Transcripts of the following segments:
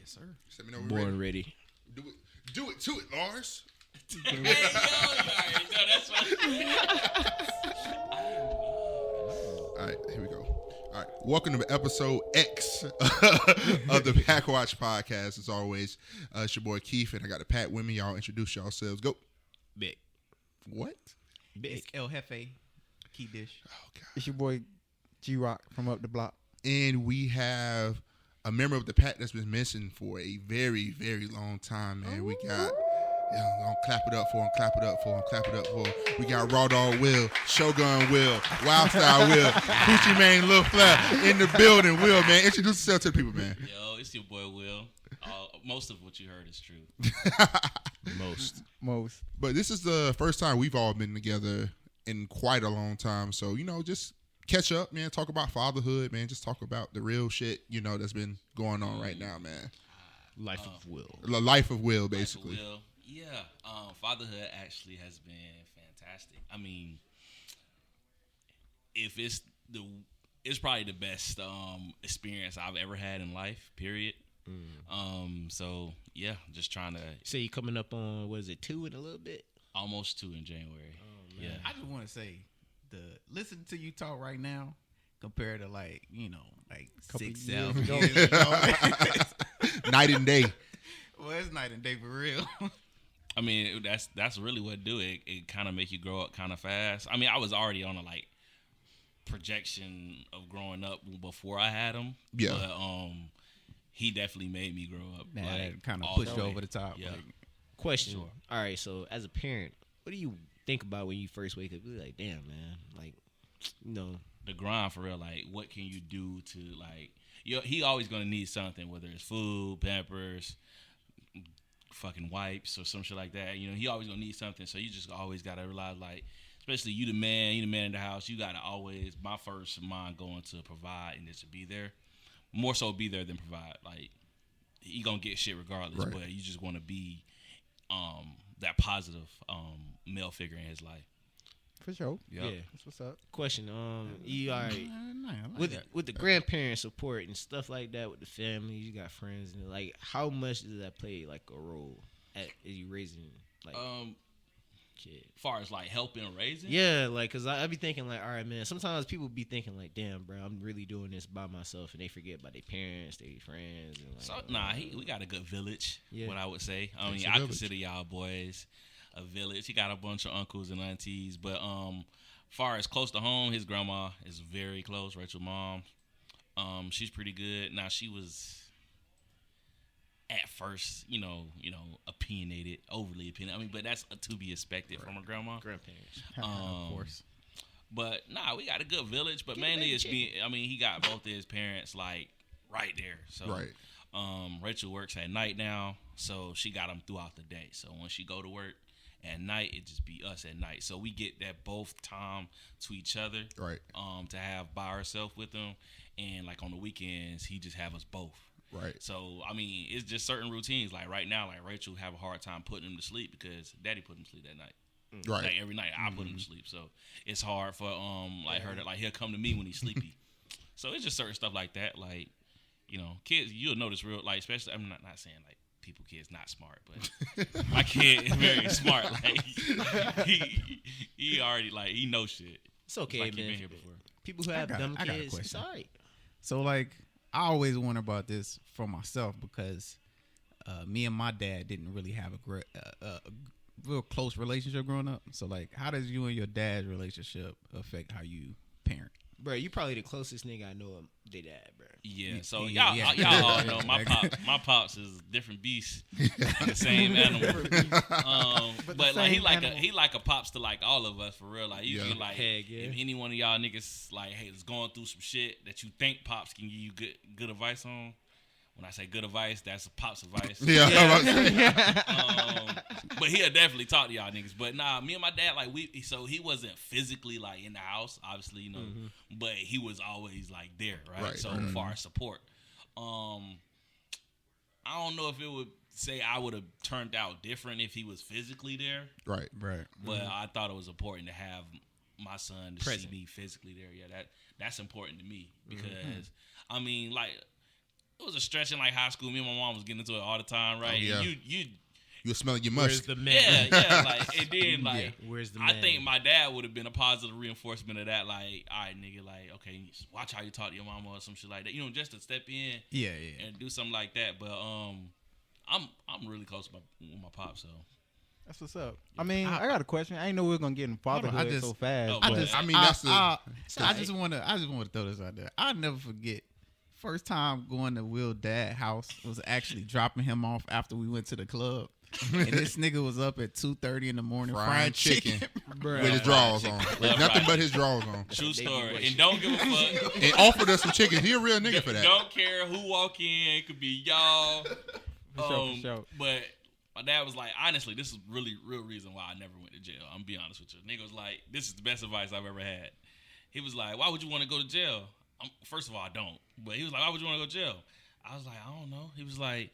Yes, sir. Let me know Born ready. Do it to it, Lars. Hey, yo, that's what. All right, here we go. All right, welcome to episode X of the PackWatch podcast. As always, it's your boy Keith, and I got the Pat women. Y'all introduce yourselves. Go. Big. What? Big. It's El Jefe, Key Dish. Oh, God. It's your boy G-Rock from up the block. And we have a member of the Pack that's been missing for a very, very long time, man. We got, gonna clap it up for him, clap it up for him, clap it up for him. We got Raw Dog Will, Shogun Will, Wild Style Will, Coochie Mane Lil Flair in the building. Will, man, introduce yourself to the people, man. Yo, it's your boy Will. Most of what you heard is true. Most. But this is the first time we've all been together in quite a long time. So, just catch up, man. Talk about fatherhood, man. Just talk about the real shit, that's been going on right now, man. Life of Will. The life of Will, basically. Life of Will. Yeah. Fatherhood actually has been fantastic. I mean, if it's probably the best experience I've ever had in life, period. So yeah, just trying to. So you coming up on 2 in a little bit? Almost 2 in January. Oh, yeah. I just want to say, listen to you talk right now compared to like 6, 7 years ago. Night and day. Well, it's night and day for real. I mean, that's really what do it. It kind of make you grow up kind of fast. I mean, I was already on a projection of growing up before I had him. Yeah. But he definitely made me grow up. Man, kind of all pushed the you way. over the top. Yeah. Question. Sure. All right, so as a parent, what do you think about when you first wake up? You're like, damn, man. The grind for real. Like, what can you do to he always gonna need something, whether it's food, pampers, fucking wipes, or some shit like that. He always gonna need something. So you just always gotta realize, especially you the man in the house. You gotta always, my first mind going to provide and just to be there. More so be there than provide. He gonna get shit regardless, right. But you just want to be that positive male figure in his life. For sure. Yep. Yeah. That's what's up. Question. You all right? with With the grandparent support and stuff like that, with the family, you got friends, and how much does that play a role as you raising kid? Far as helping raising. Yeah, cause I be thinking all right, man. Sometimes people be thinking damn, bro, I'm really doing this by myself, and they forget about their parents, their friends, and we got a good village. Yeah. What I would say. I It's mean, a I village. consider y'all boys a village. He got a bunch of uncles and aunties, but far as close to home, his grandma is very close. Rachel's mom, she's pretty good. Now she was at first, opinionated, overly opinionated. I mean, but that's to be expected from a grandma. grandparents. of course. But we got a good village. But Get mainly baby it's me. chicken. I mean, he got both of his parents right there. So Right. Rachel works at night now, so she got them throughout the day. So when she go to work at night, it just be us at night. So we get that both time to each other. Right. To have by ourselves with them, and on the weekends he just have us both. Right. So I mean, it's just certain routines. Right now, Rachel have a hard time putting him to sleep because Daddy put him to sleep that night. Right. Every night I put him to sleep, so it's hard for her to he'll come to me when he's sleepy. So it's just certain stuff like that. Kids, you'll notice real especially. I'm not saying people kids not smart, but my kid is very smart. He already he knows shit. It's okay, He man. been here before. People who have dumb I got a kids, it's question. all right. So I always wonder about this for myself because me and my dad didn't really have a real close relationship growing up. So how does you and your dad's relationship affect how you parent? Bro, you probably the closest nigga I know of their dad, bro. Yeah, so Yeah, y'all yeah. all know my pops is a different beast, the same animal. But he like a pops to all of us for real. You Yeah. can Heck yeah. if any one of y'all niggas hey is going through some shit that you think pops can give you good advice on. When I say good advice, that's pops advice. Yeah. But he'll definitely talk to y'all niggas. But nah, me and my dad, so he wasn't physically in the house, obviously, but he was always there, right? Right, So right. far as support. I don't know if it would say I would have turned out different if he was physically there, Right. Right. but I thought it was important to have my son to Present. see me physically there. Yeah, that's important to me because I mean, it was a stretch in like high school. Me and my mom was getting into it all the time, right? Oh, yeah. And you You're smelling your Where's musk. the man? yeah, like, and then like, Where's the I man? think my dad would have been a positive reinforcement of that. Like, all right, nigga, like, okay, watch how you talk to your mama or some shit like that. You know, just to step in Yeah. and do something like that. But I'm really close with my pop, so. That's what's up. I mean, I got a question. I didn't know we were gonna get in fatherhood just- so fast. Oh, I but just, I mean, that's the- I just want to throw this out there. I'll never forget. First time going to Will Dad's house was actually dropping him off after we went to the club, and this nigga was up at 2:30 in the morning frying chicken. with his drawers on. With nothing but his drawers on. True story. And don't give a fuck. And offered us some chicken. He a real nigga for that. Don't care who walk in. It could be y'all. For sure. But my dad was like, honestly, this is really real reason why I never went to jail. I'm gonna be honest with you. Nigga was like, this is the best advice I've ever had. He was like, why would you want to go to jail? First of all, I don't. But he was like, why would you want to go to jail? I was like, I don't know. He was like,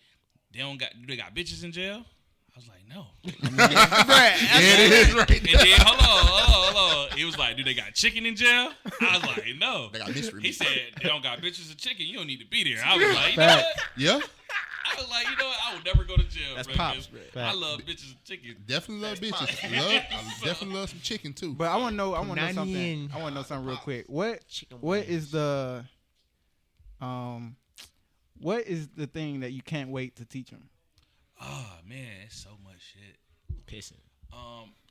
do they got bitches in jail? I was like, no. It is right And then hold on. He was like, do they got chicken in jail? I was like, no. They got mystery He meat. said, they don't got bitches and chicken. You don't need to be there. I was like, you know what? Yeah, I was like, you know what? I would never go to jail. That's bro, pops, 'cause bro. I love bitches and chicken. definitely love bitches. I definitely love some chicken too. But I want to know. I want to know Punani something. and- I want to know something real quick. What Chicken What wings. is the what is the thing that you can't wait to teach him? Oh man, it's so much shit. Pissing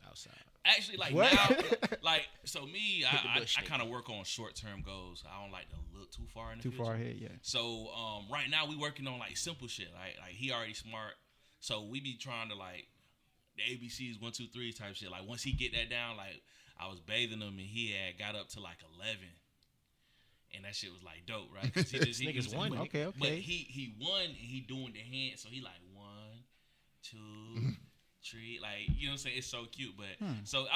outside. Actually, like What? now, like so me, Hit the I bush, nigga. kind of work on short term goals. I don't like to look too far in the Too future. far ahead, yeah. So right now we working on like simple shit. Like he already smart, so we be trying to like the ABCs 1, 2, 3 type shit. Like once he get that down, like I was bathing him and he had got up to like 11, and that shit was like dope, right? 'Cause he just, Niggas won. Okay, But okay. he won and he doing the hand, so he like 1, 2, 3, like you know what I'm saying. It's so cute, but so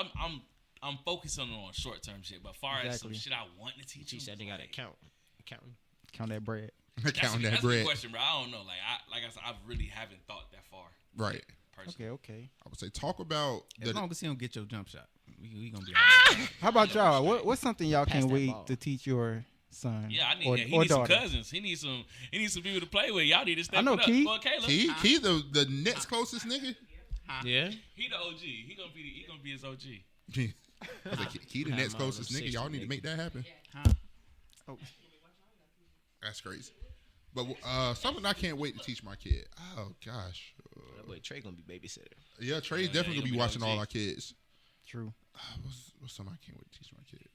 I'm focusing on short term shit. But far as some Exactly. shit I want to teach She him, said they got to like, accounting. Count that bread. Counting that that's a bread. good question, bro. I don't know. Like I said, I really haven't thought that far. Right. Personally. Okay. I would say talk about As the long as he don't get your jump shot, we gonna be all right. How about y'all? What's something y'all Pass can't that wait ball. to teach your son? Yeah, I need or, that. He or needs some daughter? cousins. He needs some people to play with. Y'all need to step I know it up. Keith. Well, Caleb, Key the next closest nigga. Yeah. he the OG. He gonna be his OG. Key the Have next mine closest on nigga. 60, Y'all need to nigga. make that happen. Huh? That's crazy. But something I can't wait to teach my kid. Oh gosh. That boy Trey gonna be babysitter. Yeah, Trey's Yeah, definitely he gonna be gonna be watching OG. all our kids. True. What's something I can't wait to teach my kid?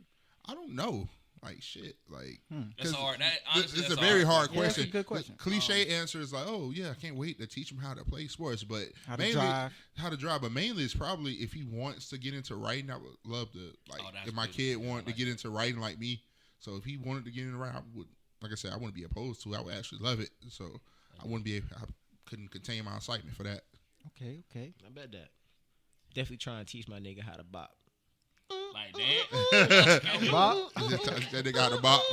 I don't know. Like shit. Like That's 'cause hard. That, This honestly, is a that's very hard Yeah, that's question. a good question. The cliche answer is like, oh yeah, I can't wait to teach him how to play sports, but How to mainly drive. how to drive. But mainly, it's probably if he wants to get into writing, I would love to. Like, Oh, that's if my good. kid wanted to like get into writing like me, so if he wanted to get into writing, I would. Like I said, I wouldn't be opposed to it. I would actually love it. So I wouldn't be. I couldn't contain my excitement for that. Okay. Okay. I bet that. Definitely trying to teach my nigga how to bop. Like that. Bob? that nigga got a bop.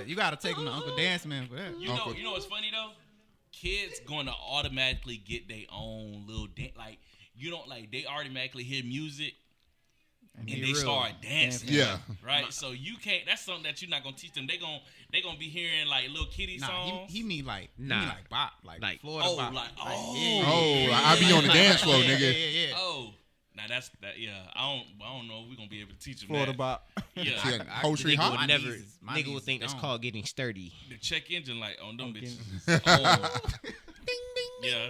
You gotta take him to Uncle Dance Man for that. You know what's funny though? Kids going to automatically get their own little dance. Like you don't like they automatically hear music and be they real start dancing. Yeah. Right. So you can't. That's something that you're not gonna teach them. They gonna be hearing like little kitty Nah, songs. he mean like Nah. he mean like bop, like Florida oh, bop. like I be on the dance floor, nigga. Yeah. oh. Now that's that. Yeah. I don't know if we're gonna be able to teach them Florida that. Bop. Yeah. See that poetry Nigga hop? would My never. knees is- my Nigga knees would think is that's gone. called getting sturdy. The check engine light on them Okay. bitches. Oh. Yeah.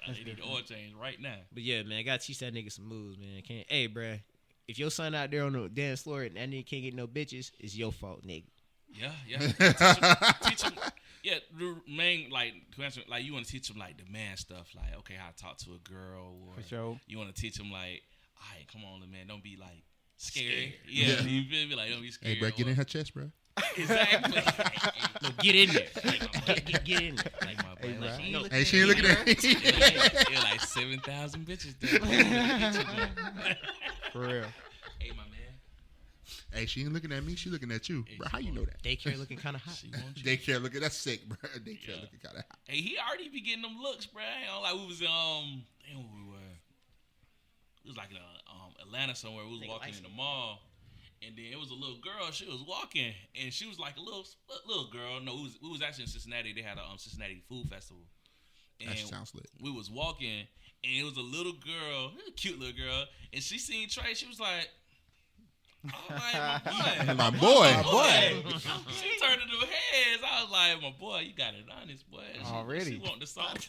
I need the oil change right now. But yeah, man, gotta teach that nigga some moves, man. Can't. Hey, bruh, if your son out there on the dance floor and that nigga can't get no bitches, it's your fault, nigga. Yeah, yeah. Teach him. Yeah, the main like you want to teach him like the man stuff, like okay, how to talk to a girl, or For sure. you want to teach him like, all right, come on, man, don't be like scared. Yeah, you feel me? Like don't be scared. Hey, bro, get in her chest, bro. Exactly. No, get in there. Get in there. Like my boy, like, Hey, no, Hey, she ain't looking at me. you're like 7,000 bitches there. For real. Hey, my man. Hey, she ain't looking at me. She looking at you, bro. How you know that? Daycare looking kind of hot. She want you. Daycare looking. That's sick, bro. Daycare Yeah. looking kind of hot. Hey, he already be getting them looks, bro. I ain't gonna lie, we was damn, where we were. It was like in Atlanta somewhere. We was Nigga walking light in the mall, And then it was a little girl. She was walking, and she was like a little girl. No, we was actually in Cincinnati. They had a Cincinnati Food Festival. And That sounds lit. we was walking, and it was a little girl, a cute little girl, and she seen Trey. She was like, "Oh, like, My boy. She turned into heads. I was like, "My boy, you got it honest, boy." Already. She want the sauce.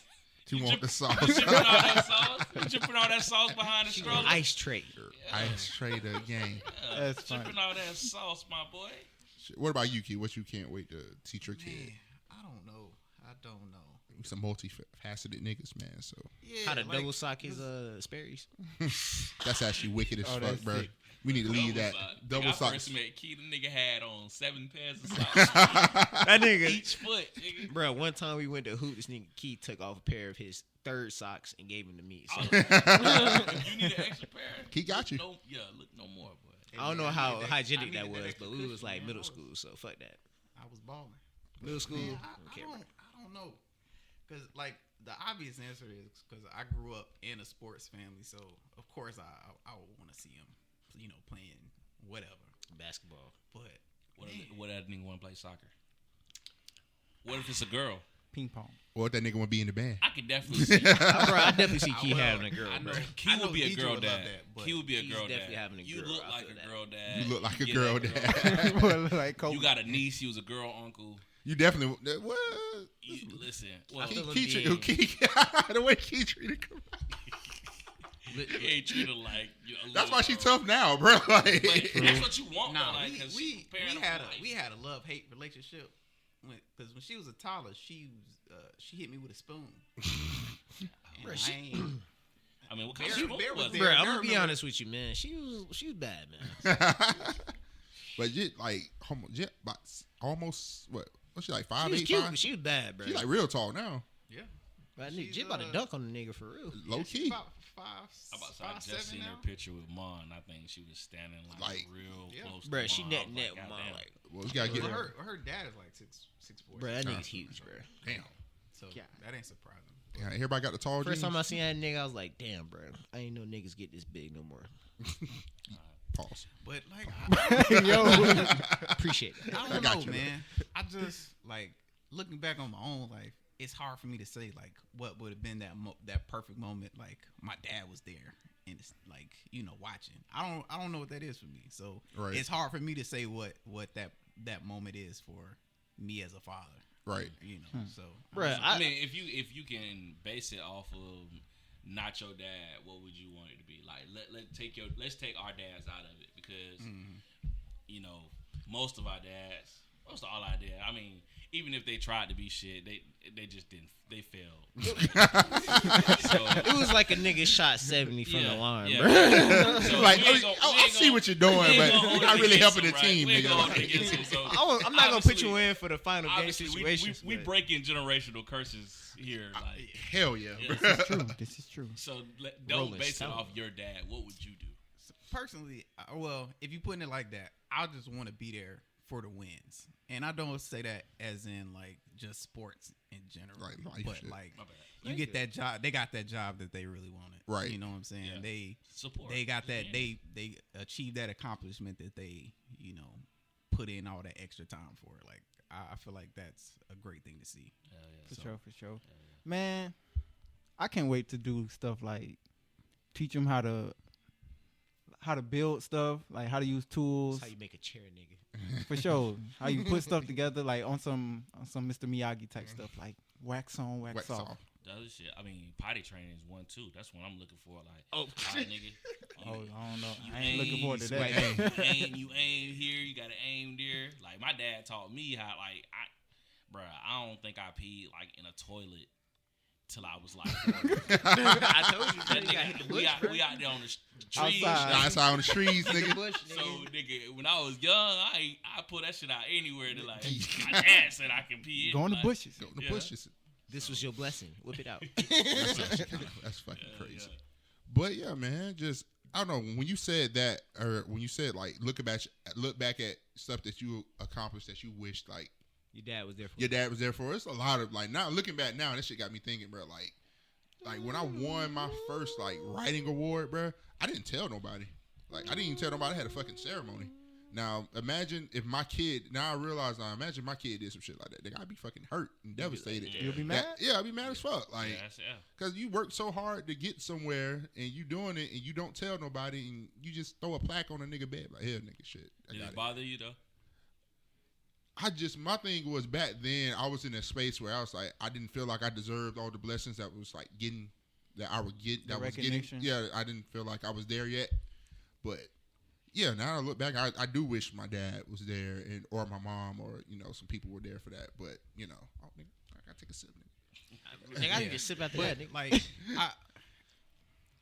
You want the sauce? You dripping all that sauce. You dripping all that sauce behind the She stroller. an ice tray. Ice trader game. Yeah, That's funny. dripping all that sauce, my boy. What about you, Key? What you can't wait to teach your kid? Man, I don't know. We some multifaceted niggas, man. So Yeah, How to like, double sock his Sperry's. that's actually wicked as Oh, fuck, that's bro. sick. We need to leave that double I socks. first met Key, the nigga had on 7 pairs of socks. That nigga. Each foot, nigga. Bro, one time we went to hoot, this nigga Key took off a pair of his third socks and gave him to me. So If you need an extra pair, He got you. look no more, boy. I don't know how hygienic I that needed was, extra but we was cushion, like man. middle school, so fuck that. I was balling. Middle school. Man, okay, bro. I don't know, because like the obvious answer is because I grew up in a sports family, so of course I would want to see him, playing whatever. Basketball. But What that nigga want to play soccer? What if it's a girl? Ping pong. Or if that nigga want to be in the band. I could definitely see. Bro, I definitely see Key I will. having a girl, I know. bro. Key would be a DJ girl would love dad. that, but He would be a he's girl definitely dad. having a You girl. look I like feel a that. girl dad. You look like a Get girl that dad. Like Kobe. You got a niece. He was a girl uncle. You definitely. What? Listen, well, feel him Key, being- the way Key treated her. he ain't treated like you. That's why she tough now, bro. Like, But that's what you want, nah, though, like, 'cause we parent of had life. we had a love-hate relationship because when she was a toddler, she hit me with a spoon. Bro, And she- I ain't- I mean, what kind Bear- of spoon Bear was was there. it? Bro, I'm I gonna be remember- honest with you, man. She was bad, man. but you like almost what? What's she like She was 5'8", cute, 5'? but she was bad, bro. She like real tall now. yeah. Right, she's, Jit about to dunk on the nigga for real. Low She's key. about I about to say, I just 5'7" seen now. her picture with Mon. I think she was standing like real Yeah. close. Bro, to she Mon. neck I was net like, with mine, goddamn. like, Well, we gotta get Well, her. her dad is like 6'4". bro, that nigga's huge, bro. Damn. So Yeah. that ain't surprising. Yeah, everybody got the tall First jeans. time I seen that nigga, I was like, damn, bro. I ain't know niggas get this big no more. Pause. But like, Yo. Appreciate that. I I don't got know, you, man. I just like looking back on my own life. It's hard for me to say like what would have been that perfect moment. Like my dad was there and it's like watching. I don't know what that is for me. So Right. it's hard for me to say what that moment is for me as a father. Right. So Bruh, I mean, if you can base it off of not your dad, what would you want it to be? Like, let's take our dads out of it because most of our dads, most of all our dads. I mean, even if they tried to be shit, they just didn't. They failed. So, It was like a nigga shot 70 from the line, yeah. bro. So Like, we ain't gonna- we I ain't see gonna- what you're doing, we ain't but gonna you're hold not it really against helping them, the right? team, We ain't nigga. gonna hold it Like- against them. So I'm not gonna put you obviously- in for the final game Obviously, situations. we but- breaking generational curses here. Like, Hell yeah, Yeah. bro. True. This is true. so don't Rolling base it Stone. off your dad. What would you do? personally, well, if you putting it like that, I just want to be there for the wins, and I don't say that as in like just sports in general, Right, life but shit. like My bad. you get that job. They got that job that they really wanted, Right. You know what I'm saying? Yeah. They Support. they got that. Yeah. They achieved that accomplishment that they put in all that extra time for. Like I feel like that's a great thing to see. Hell yeah. For sure. Man, I can't wait to do stuff like teach them how to build stuff, like how to use tools. That's how you make a chair, nigga. For sure. How you put stuff together, like on some Mr. Miyagi type stuff, like wax on, wax off. The other shit, I mean, potty training is one too. That's what I'm looking for. Like, Oh, all right, nigga. Oh, I don't know. You I ain't looking forward to aim, that. you aim here. You gotta aim there. Like my dad taught me how. Like I don't think I peed like in a toilet till I was like 40. I told you, That that nigga hit nigga, the we bush, out, bro. we out there on the trees. Outside. Nah, it's out on the trees, The nigga. bush, So nigga. nigga, when I was young, I pull that shit out anywhere. To like my dad said I can pee. Go in the like, bushes. Go in the Yeah. bushes. This was your blessing. Whip it out. That's fucking Yeah, crazy. yeah. But yeah, man, just I don't know when you said that, or when you said like look back at stuff that you accomplished that you wished like Your dad was there for your dad was there for. It's a lot of like now looking back now, that shit got me thinking, bro. Like when I won my first like writing award, bro, I didn't tell nobody. Like I didn't even tell nobody. I had a fucking ceremony. Now, imagine if my kid. Now I realize. Now imagine my kid did some shit like that. They gotta be fucking hurt and devastated. Yeah. You'll be mad. Yeah, I'd be mad as fuck. Like, Yeah. because you work so hard to get somewhere and you doing it and you don't tell nobody and you just throw a plaque on a nigga bed like, here, nigga, shit. Did it bother you though? My thing was back then I was in a space where I was like, I didn't feel like I deserved all the blessings that was like getting, that I would get, that was getting. Recognition. Yeah, I didn't feel like I was there yet. But yeah, now I look back, I do wish my dad was there or my mom or, some people were there for that. But, oh, nigga, I gotta take a sip, nigga. Nigga, I can just sip after But that, nigga. like,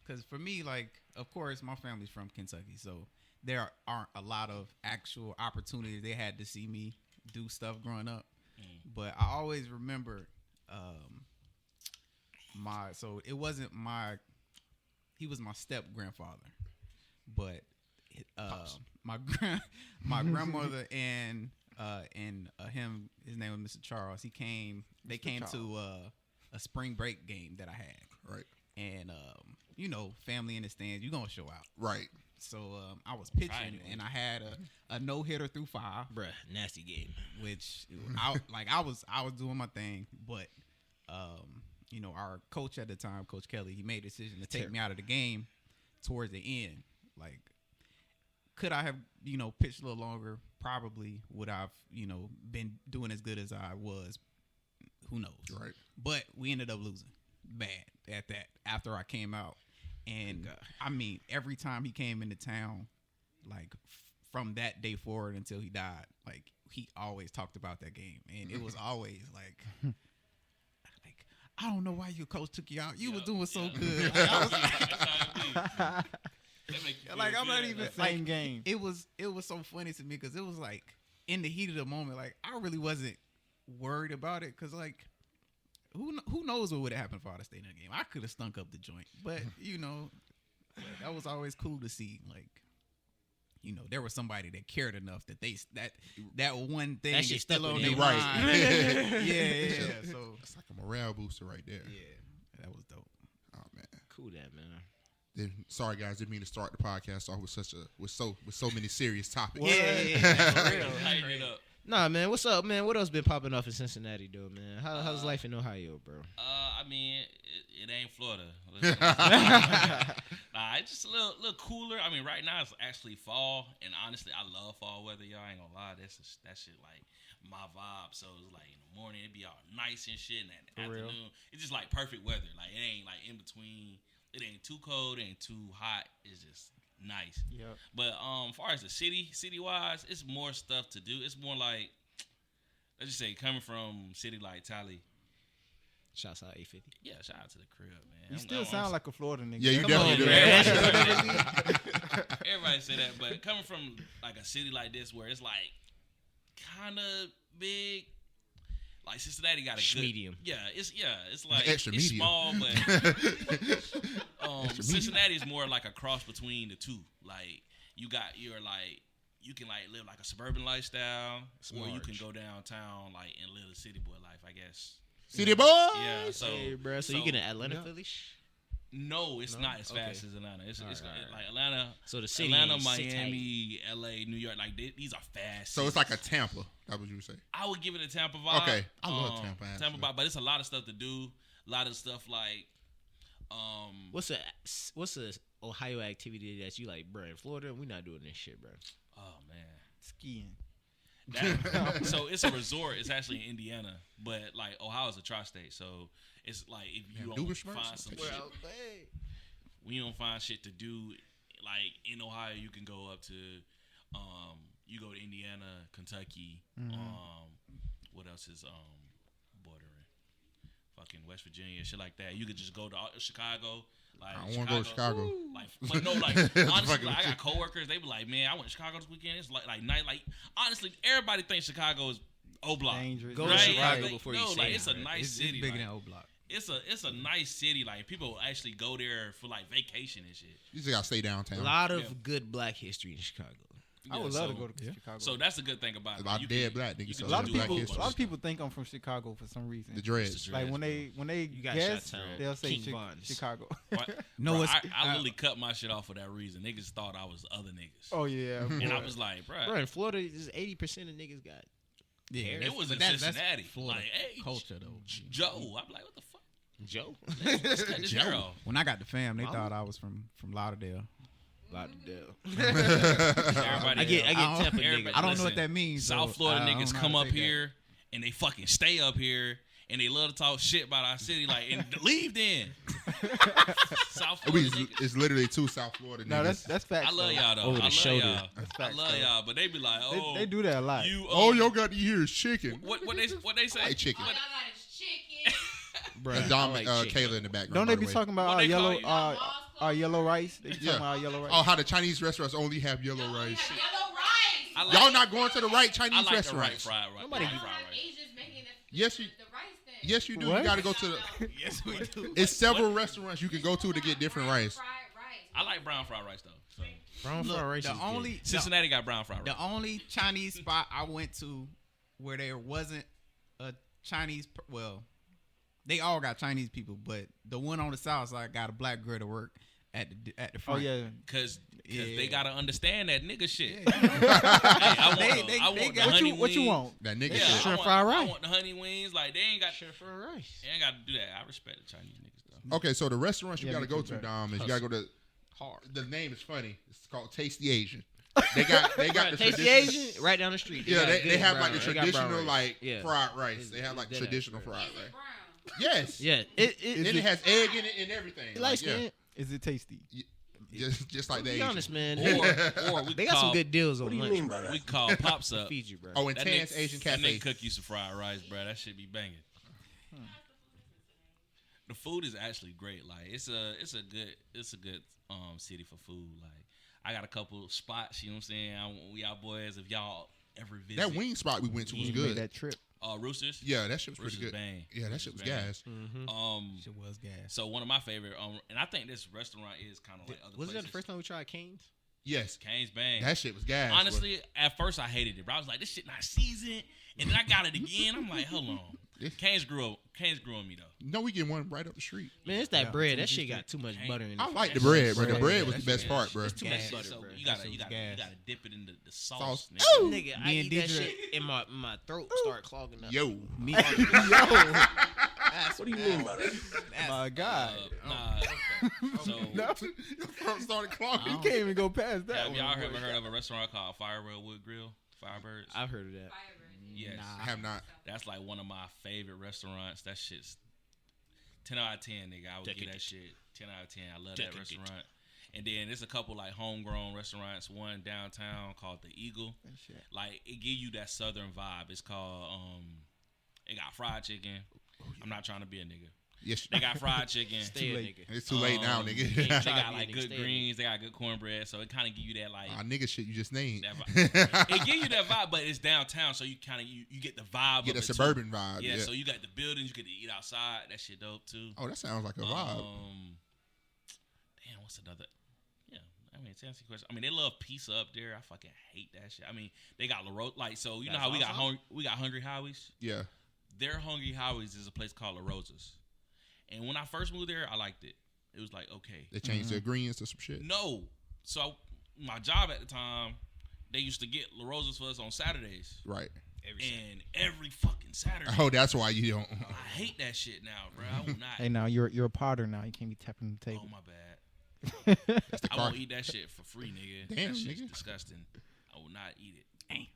because for me, like, of course, my family's from Kentucky, so there aren't a lot of actual opportunities they had to see me do stuff growing up. But I always remember so it wasn't he was my step grandfather, but my grandmother and him, his name was Mr. Charles. They came to a spring break game that I had. Right. And family in the stands, you gonna show out. Right. So I was pitching, and I had a no hitter through 5, Bruh, nasty game. which I was doing my thing, but our coach at the time, Coach Kelly, he made a decision to take me out of the game towards the end. Like, could I have pitched a little longer? Probably. Would I've been doing as good as I was? Who knows? Right. But we ended up losing bad at that after I came out. And I mean, every time he came into town, like from that day forward until he died, like he always talked about that game, and it was always like, I don't know why your coach took you out. You were doing so good. Like, I was like, I'm not even Same game. It was so funny to me because it was like in the heat of the moment, like I really wasn't worried about it because like. Who knows what would have happened if I'd stayed in the game? I could have stunk up the joint, but like, that was always cool to see. Like, there was somebody that cared enough that that one thing That is shit still stuck on with their them. Right. mind. yeah. So It's like a morale booster right there. yeah, that was dope. Oh man. Cool that, man. Sorry guys, didn't mean to start the podcast off with so many serious topics. Yeah. For real. Tighten it up. Nah, man. What's up, man? What else been popping off in Cincinnati, though, man? How's life in Ohio, bro? I mean, it ain't Florida. It's just a little cooler. I mean, right now it's actually fall, and honestly, I love fall weather. Y'all ain't gonna lie, that shit like my vibe. So it's like in the morning it be all nice and shit, and in the afternoon it's just like perfect weather. Like it ain't like in between. It ain't too cold, it ain't too hot. It's just nice. Yep. But as far as the city wise, it's more stuff to do. It's more like, let's just say, coming from city like Tally. Shouts out 850. Yeah, shout out to the crib, man. You still sound like a Florida nigga. Yeah, you Come definitely on, do. man. Everybody say that, but coming from like a city like this where it's like kind of big, like Cincinnati got a good Medium. Yeah, it's like Extra it's medium. small, but Cincinnati is more like a cross between the two. Like you can like live like a suburban lifestyle, or you can go downtown like and live the city boy life, I guess. City boy. Yeah, so Hey, bro. So you get an Atlanta Philly? No, it's not as Okay. fast as Atlanta. It's Right. like Atlanta. So the city Atlanta, ain't Miami, LA, New York, like these are fast. So it's like a Tampa. That's what you would say. I would give it a Tampa vibe. Okay. I love Tampa, actually. Tampa vibe, but it's a lot of stuff to do. A lot of stuff like, What's the Ohio activity that you like, bro? In Florida, we not doing this shit, bro. oh man. Skiing. So it's a resort. It's actually in Indiana, but like Ohio is a tri-state, so it's like if you Man, don't Dubas find Schmerz? some shit, when you don't find shit to do, like in Ohio, you can go up to, you go to Indiana, Kentucky, what else is bordering, fucking West Virginia, shit like that. You could just go to Chicago. Like I don't want to go to Chicago. Like, but no, like honestly, like, I got coworkers. They be like, "Man, I went to Chicago this weekend. It's like night. Like honestly, everybody thinks Chicago is O-Block. Dangerous. Go to Right? Chicago Like, before no, you like say it's it, a nice It's city. bigger like, than O Block. it's a nice city. Like people actually go there for like vacation and shit. You just gotta stay downtown. A lot of good black history in Chicago. I would love to go to Chicago. So that's the good thing about it. About You dead can- black niggas. you So can a lot of do Black people, history. a lot of people think I'm from Chicago for some reason. The dreads. Like when they You got guess, Chi-Town, they'll say King Von's. Chicago. No, Bro, it's I literally cut my shit off for that reason. Niggas thought I was other niggas. Oh yeah, And I was like, bro, Bro, in Florida, just 80% of niggas got. yeah, it was in but that's Cincinnati. Florida Like, hey, culture though. Joe. I'm like, what the fuck? Joe. Let's cut this hair off. When I got the fam, they Mama? thought I was from Lauderdale. Everybody I get I don't- Tampa everybody- niggas. I don't know Listen, what that means. South so Florida I don't niggas know come how up to take here and they fucking stay up here and they love to talk shit about our city. Like, and leave then. South Florida niggas. It's literally 2 South Florida niggas. No, that's facts. I love though. y'all though. Over the I love shoulder. y'all. That's I facts, love though. y'all, but they be like, oh, They do that a lot. you. All y'all got to hear is chicken. What they say? Like chicken. All y'all got is chicken. And Dom, Kayla in the background. Don't they by be the way. talking about What our they call yellow, you? our yellow rice? They be Yeah. talking about our yellow rice. Oh, how the Chinese restaurants only have yellow Y'all only rice. have yellow rice. I like- Y'all not going to the right I Chinese like the right restaurants. fried rice. Y'all Nobody don't eat fried have rice. Asians making the Yes, you- the rice thing. Yes, you do. What? You got to go to the. Yes, we do. It's several restaurants you can go to get different rice. Fried rice. I like brown fried rice though. So. Brown Look, fried rice the is only Cincinnati got brown fried rice. the only Chinese spot I went to where there wasn't a Chinese. Well, they all got Chinese people, but the one on the south side got a black girl to work at the Oh front. yeah, Cause Yeah. they gotta understand that nigga shit. Yeah. Hey, I want, They- the, they- I they want the got- honey what you wings. want? That nigga Yeah, shit. I Shrimp want, fried I rice. want the honey wings. Like they ain't got. Shrimp fried rice. They ain't got to do that. I respect the Chinese niggas though. Okay, so the restaurants you Yeah, got to me go too, to, bro. Dom, is you got to go to. Hard. The name is funny. It's called Tasty Asian. They got the Tasty traditional- Asian right down the street. Yeah, got they good have brown like the rice. They got brown traditional rice. like Yeah. fried rice. It's- They have like it's dead traditional ass fried Is rice. it brown? Yes. Yeah, And it has egg in it and everything. You Like, like yeah. skin? is it tasty? Just like the Be Asian. honest, man. Or we They got call, some good deals on lunch. We call pops up. Feed you, bro. Oh, and That Tan's nigga- Asian That Cafe. nigga cook you some fried rice, bro. That shit be banging. The food is actually great. Like it's a good city for food. Like I got a couple spots. You know what I'm saying? We out boys. If y'all ever visit That wing spot we went to was You made good. that trip. Roosters. Yeah, that shit was pretty Roosters good. bang. Yeah, that shit was Roosters bang. gas. Mm-hmm. Shit was gas. So one of my favorite, and I think this restaurant is kind of like other Was places. that the first time we tried Cane's? Yes, Cane's bang. that shit was gas. Honestly, at first I hated it, but I was like, this shit not seasoned. And then I got it again. I'm like, hold on. Cane's grew on me though. No, we get one right up the street. Man, it's that Yeah. bread. That shit got too much Can't- butter in it. I like the That bread, shit bro. The bread. bread Yeah, was that the best shit- part, bro. It's too much Gas. butter, So bro. you That gotta shit you was gotta you gas. gotta dip it in the sauce. Sauce. Nigga. Nigga, I Me and eat that Deidre- shit and my throat start clogging up. Yo, Me, What do you mean by that? My God, Nah. So your throat started clogging. you can't even go past that have one. y'all ever heard of a restaurant called Firewell Wood Grill? Firebirds. I've heard of that. Yes. I have not. That's like one of my favorite restaurants. That shit's 10 out of 10, nigga. I would give that shit 10 out of 10. I love that restaurant. And then there's a couple like homegrown restaurants. One downtown called the Eagle. Shit. Like it give you that southern vibe. It's called it got fried chicken. I'm not trying to be a nigga. Yes, They got fried chicken. Stay a late. nigga. it's too late now, They nigga. Try got to be like a nigga, good stay a greens. They got good cornbread. So it kind of give you that like Nigga shit you just named. that it give you that vibe, but it's downtown, so you kind of you get the vibe. Get of a it, too. suburban vibe. Yeah, Yeah. so you got the buildings. You get to eat outside. That shit dope too. Oh, that sounds like a vibe. Damn, what's another? Yeah, I mean, to answer your question, I mean they love pizza up there. I fucking hate that shit. I mean, they got La like so. You know how we got Hungry Howie's. Yeah. Their Hungry Howie's is a place called La Rosa's. And when I first moved there, I liked it. It was like, okay. They changed the ingredients to some shit. No. So my job at the time, they used to get La Rosa's for us on Saturdays. Right. And every fucking Saturday. Oh, that's why you don't. I hate that shit now, bro. I will not. Hey, now you're a potter now. You can't be tapping the Oh, table. my bad. That's the I car. won't eat that shit for free, nigga. Damn, that shit's nigga. disgusting. I will not eat it. Damn.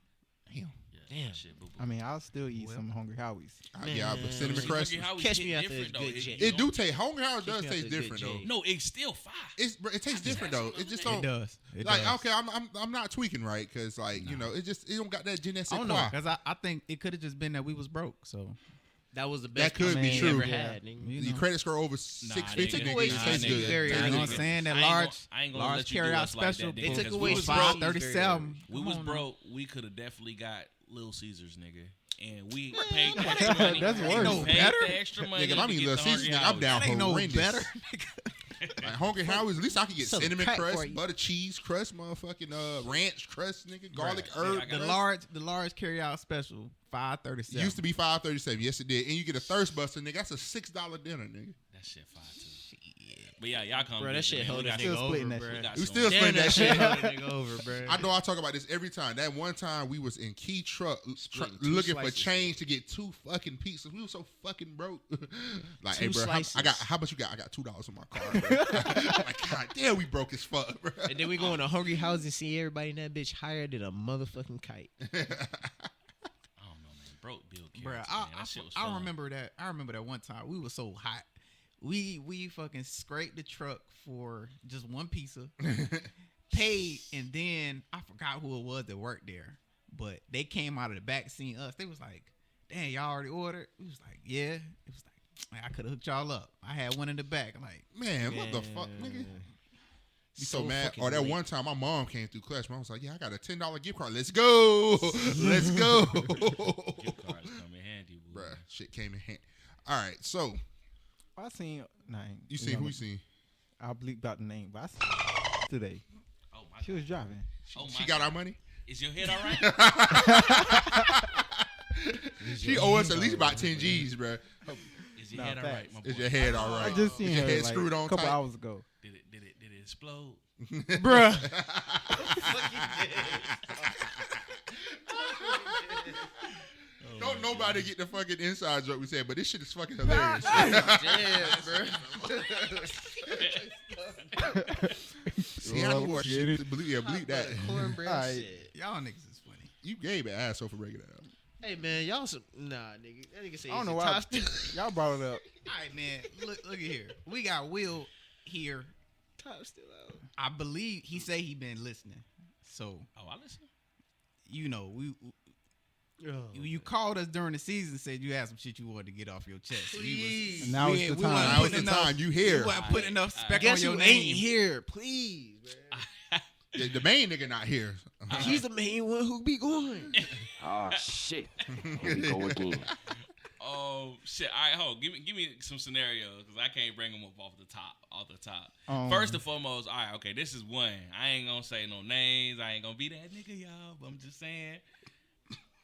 Yeah, Damn. that shit, boo-boo. I mean, I'll still eat some Hungry Howie's. Yeah, but cinnamon See, crust. Hungry Howie's Catch hit me after different, this though. good It- J. you It don't- do taste. Hungry House does me after taste a good different J. though. No, it's still fire. It tastes different though. It just it don't. does. It Like does. okay, I'm not tweaking right because like you know it don't got that je ne I sais don't know quoi. because I think it could have just been that we was broke. So That was the best could be combination true. ever Yeah. had, nigga. you Your know, credit score over 650, nigga. nigga. away It your tastes taste good. very you know early. what I'm saying? That I ain't gonna- large, I ain't gonna large let you do carry out us like that, special. nigga, They took because away we was straws broke. very early. 537. We Come was on now. broke. We could have definitely got Little Caesars, nigga. And we paid the extra money. That's We worse. No paid better. the extra money. Nigga, if I'm to eating get Little the Caesars, Hungry nigga, I'm down That ain't no horrendous. better. Like, Like Hungry Howie's, at least I could get Some cinnamon crack for crust, you. butter cheese crust, motherfucking ranch crust, nigga, garlic Yeah, herb. I got The large carry out special, $5.37. Used to be $5.37. Yes, it did. And you get a thirst buster, nigga. That's a $6 dinner, nigga. That shit fire too. But yeah, y'all come. Bro, that visit, shit man. held We that got Still nigga splitting over, that bro. shit. got We some- still Damn, split that that shit shit. held that nigga over, bro. I know I talk about this every time. That one time we was in Key Truck Splitting two looking for slices. change to get 2 fucking pizzas. We were so fucking broke. Like, Two hey, bro, slices. I got how much you got? I got $2 on my card. Bro. I'm like, God damn, we broke as fuck, bro. And then we go in a hungry house and see everybody in that bitch higher than a motherfucking kite. I don't know, man. Broke Bill Bruh, Carrots, man. That shit was I fun. remember that. I remember that one time we were so hot. We fucking scraped the truck for just one pizza, paid, and then I forgot who it was that worked there. But they came out of the back seeing us. They was like, "Damn, y'all already ordered?" We was like, "Yeah." It was like, "Man, I could have hooked y'all up. I had one in the back." I'm like, Man, what the fuck, nigga? Be so mad. fucking Or that late. one time my mom came through Clutch. I was like, yeah, I got a $10 gift card. Let's go. Let's go. Gift cards come in handy, boy. Bruh, shit came in hand. All right, so I seen. Nah, you seen who you seen? I'll bleep out the name, but I seen today. Oh my She was driving. Oh my She got our money? Is your head all right? She owe us at least about 10 G's, bruh. Is your Nah, head all right, facts. my boy? Is your head all right? I just seen Is your her head like screwed on a couple tight? hours ago. Did it explode? Bruh. Don't nobody get the fucking inside joke we said, but this shit is fucking hilarious. See, I knew our shit. Bleep that. Cornbread Alright. shit. "Y'all niggas is funny." You gave an asshole for breaking that up. Hey man, y'all some nigga. That nigga say I don't he's know a why top still. y'all brought it up. All right, man. Look at here. We got Will here. Top still out. I believe he say he been listening. So Oh, I listen. you know you called us during the season, said you had some shit you wanted to get off your chest. Please. And now we- it's the we time. wasn't Now is putting the enough- time. You here. We wasn't putting enough spec Guess on your who name. ain't here? Please, man. The main nigga not here. He's the main one who be going. Oh shit! Here we go again. Oh shit! All right, hold. Give me some scenarios because I can't bring them up off the top. Um, First and foremost, all right, okay, this is one. I ain't gonna say no names. I ain't gonna be that nigga, y'all. But I'm just saying,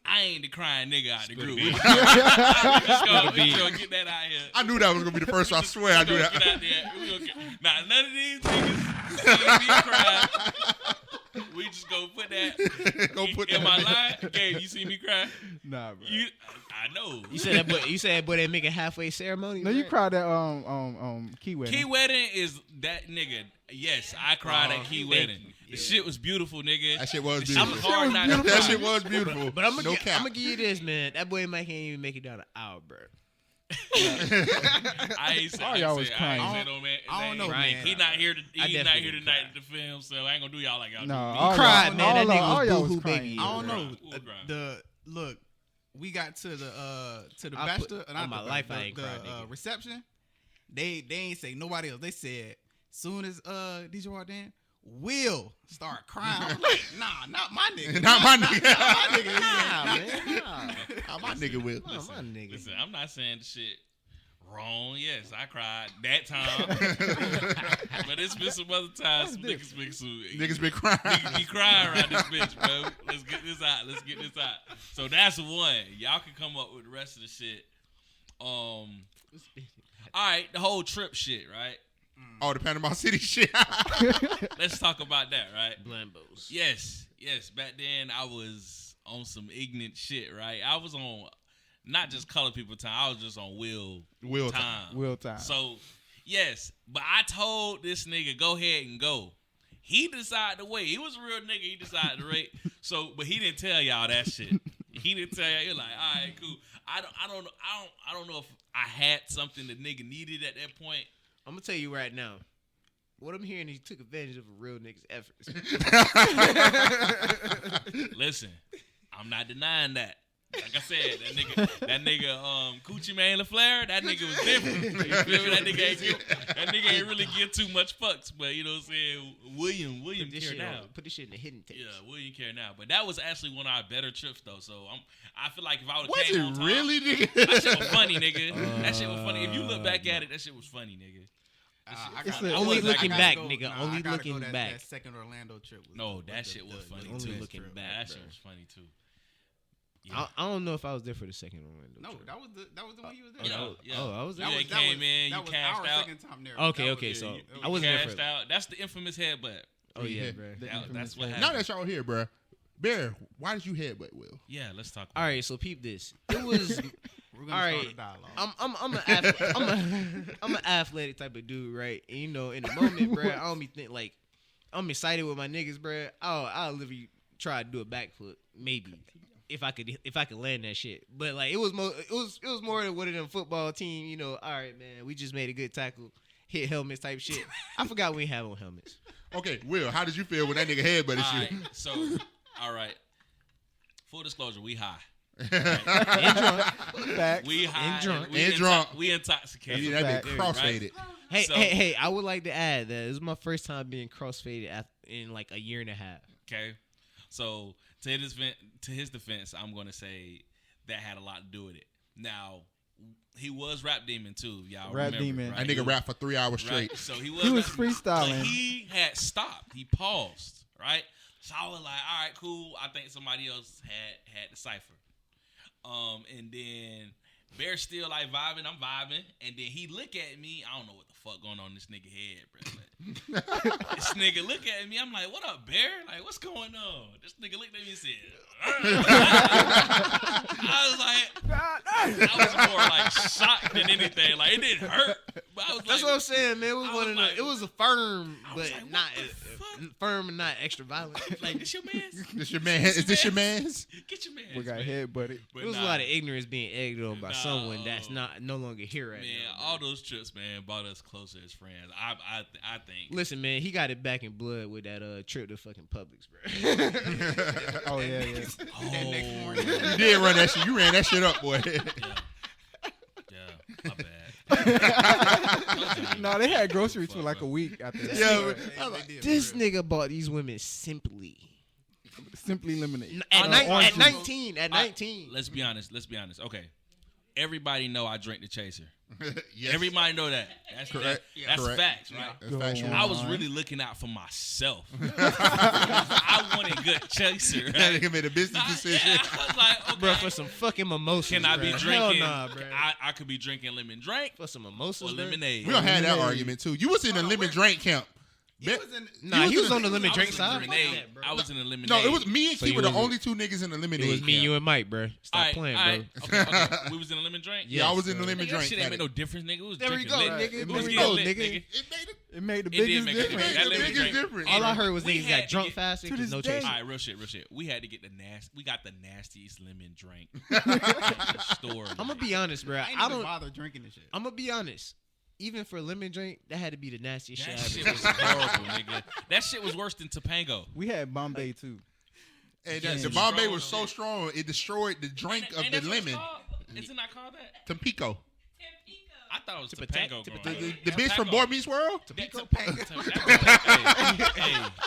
I ain't the crying nigga out the group. We just gonna get that out here. I knew that was gonna be the first one. I swear I knew Get that. out there. Now none of these niggas see me cry. We just go put that. Go put in that my in. line. Gabe, you see me cry? Nah, bro. I know. You said that boy that make a halfway ceremony. No, you right? cried at Key Wedding. Key wedding is that nigga. Yes, I cried at Key wedding. The shit was beautiful, nigga. That shit was I'm beautiful. hard not to That cry. shit was beautiful. But I'm no gonna cap. give you this, man. That boy Mike can't even make it down an hour, bro. I ain't say, All I y'all ain't was say, crying. I ain't say no man. I don't know, Right. man. He not here. He not definitely here didn't tonight cry. at the film, so I ain't gonna do y'all like y'all No, do. all cried, y'all- man. That all nigga y'all was was boo-hoo crying. baby. I don't know. We'll cry. The look, we got to the I put- bachelor. on my life, I ain't cried, nigga. Reception. They ain't say nobody else. They said soon as DJ walked in, Will start crying. I was like, nah, not my nigga. Not my nigga. Not my nigga. Nah, man. Nah. How my nigga will. Nah, my nigga. Listen, I'm not saying the shit wrong. Yes, I cried that time, but it's been some other times. Some niggas been some Niggas been crying. Niggas be crying around this bitch, bro. Let's get this out. Let's get this out. So that's one. Y'all can come up with the rest of the shit. All right, the whole trip shit, right? Oh, the Panama City shit. Let's talk about that, right? Blambos. Yes. Back then, I was on some ignorant shit, right? I was on not just color people time. I was just on Will time. Will time. So, yes, but I told this nigga, go ahead and go. He decided to wait. He was a real nigga. He decided to wait. So, but he didn't tell y'all that shit. He didn't tell y'all. You're like, all right, cool. I don't know if I had something the nigga needed at that point. I'm gonna tell you right now. What I'm hearing is you took advantage of a real nigga's efforts. Listen, I'm not denying that. Like I said, that nigga, Coochie Man LaFleur, that nigga was different. You feel me? That nigga ain't really give too much fucks, but you know what I'm saying? William Put this care shit now. on. Put this shit in the hidden tapes. Yeah, William care now. But that was actually one of our better trips though. So I feel like if I would Was have came on it time, really, that nigga? shit was funny, nigga. That shit was funny. If you look back at it, that shit was funny, nigga. It's gotta- a- I only gotta looking go- back, nah, nigga, I only gotta looking go back. That second Orlando trip. No, that shit was funny Only too. looking back, That shit bro. was funny too. Yeah. I don't know if I was there for the second Orlando. No, trip. that was the one you was there. Oh, I was there. You came in, you that was cashed our out. second time there. Okay, That was- okay, yeah, so you- I wasn't there Cashed for. out. That's the infamous headbutt. Oh yeah, Yeah. bro. That's what Now happened. that y'all here, bro. Bear, why did you headbutt Will? Yeah, let's talk. All right, so peep this. It was. We're gonna All start right. a dialogue. I'm an athletic type of dude, right? And in the moment, bro, I don't be think like I'm excited with my niggas, bro. I'll literally try to do a backflip, maybe if I could land that shit. But like it was more than one of them football team. All right, man, we just made a good tackle, hit helmets type shit. I forgot we have on helmets. Okay, Will, how did you feel when that nigga headbutted All you? right, so all right. Full disclosure, we high. Facts. We high. And drunk. We And drunk. We intoxicated. Yeah, that Fact. been crossfaded. Hey, So- hey, I would like to add that this is my first time being crossfaded in like a year and a half. Okay. So to his defense, I'm going to say that had a lot to do with it. Now, he was Rap Demon too, y'all. Rap remember, Demon. right? That He nigga was- rapped for 3 hours straight. Right? So he He was Rap Demon, freestyling. but he had stopped. He paused. Right. So I was like, all right, cool. I think somebody else had the cipher. And then Bear's still like vibing. I'm vibing. And then he look at me. I don't know what the fuck going on in this nigga head, bro. But this nigga look at me. I'm like, what up, Bear? Like, what's going on? This nigga looked at me and said, I was like, I was more like shocked than anything. Like, it didn't hurt. But I was That's like, what I'm saying, man. It was I one was of the. like- It was a firm, I was but like, what not the fuck? firm and not extra violent. like, this your man's? This your man? Is this your man's? Get your man's. We got man. headbutted. But It was nah, a lot of ignorance being egged on by Nah, someone that's no longer here right man, now. bro. all those trips, man, brought us closer as friends. I think. Listen, man, he got it back in blood with that trip to fucking Publix, bro. Oh yeah, yeah. That next Oh, morning. You did run that shit. You ran that shit up, boy. Yeah, my bad. No, they had groceries for like a week after that. Yeah, This nigga bought these women simply. Simply lemonade. At, orange at juice. 19. At 19. Let's be honest. Okay, everybody know I drink the chaser. Yes. Everybody know that. That's Correct. That's Correct. facts, right? That's Go factual. on. I was really looking out for myself. I wanted good chaser. That Right? nigga made a business decision. Yeah, I was like, okay. Bro, for some fucking mimosas. Can I be bro. drinking? Hell nah, bro. I could be drinking lemon drink For some or mimosas, bro. lemonade. We don't have that Lemonade. argument too. You was in the lemon drink camp. He was in. Nah, he was on the I lemon was drink in side. lemonade. I was in the lemonade. No, it was me and So Key you were the was- only two niggas in the lemonade. It was me, camp. you, and Mike, bro. Stop Alright, playing, alright. bro. Okay. We was in the lemon drink. Yeah, I was in the bro. lemon Nigga, drink. that shit ain't Got make it. no difference, nigga. It was There we drinking go, lit. nigga. It There was we getting go, lit, nigga. It made it. It made the It did biggest make a difference. difference. It That made the lemon biggest drink- difference. All I heard was We niggas had got to drunk get- faster to because this no day- chase. All right, real shit. We had to get the we got the nastiest lemon drink at the store. I'm gonna be honest, bro. I ain't I even don't. bother drinking this shit. I'm gonna be honest. Even for a lemon drink, that had to be the nastiest That shit shit I was ever. horrible, nigga. That shit was worse than Topanga. We had Bombay too. And Yes, the it's Bombay strong, was so though. strong, it destroyed the drink Ain't of that the what it's lemon. called? Is it not called that? Tampico. I thought it was Tippa- Topanga. Tippa- growing up. The bitch from Topanga. Boy Meets World? That Topanga.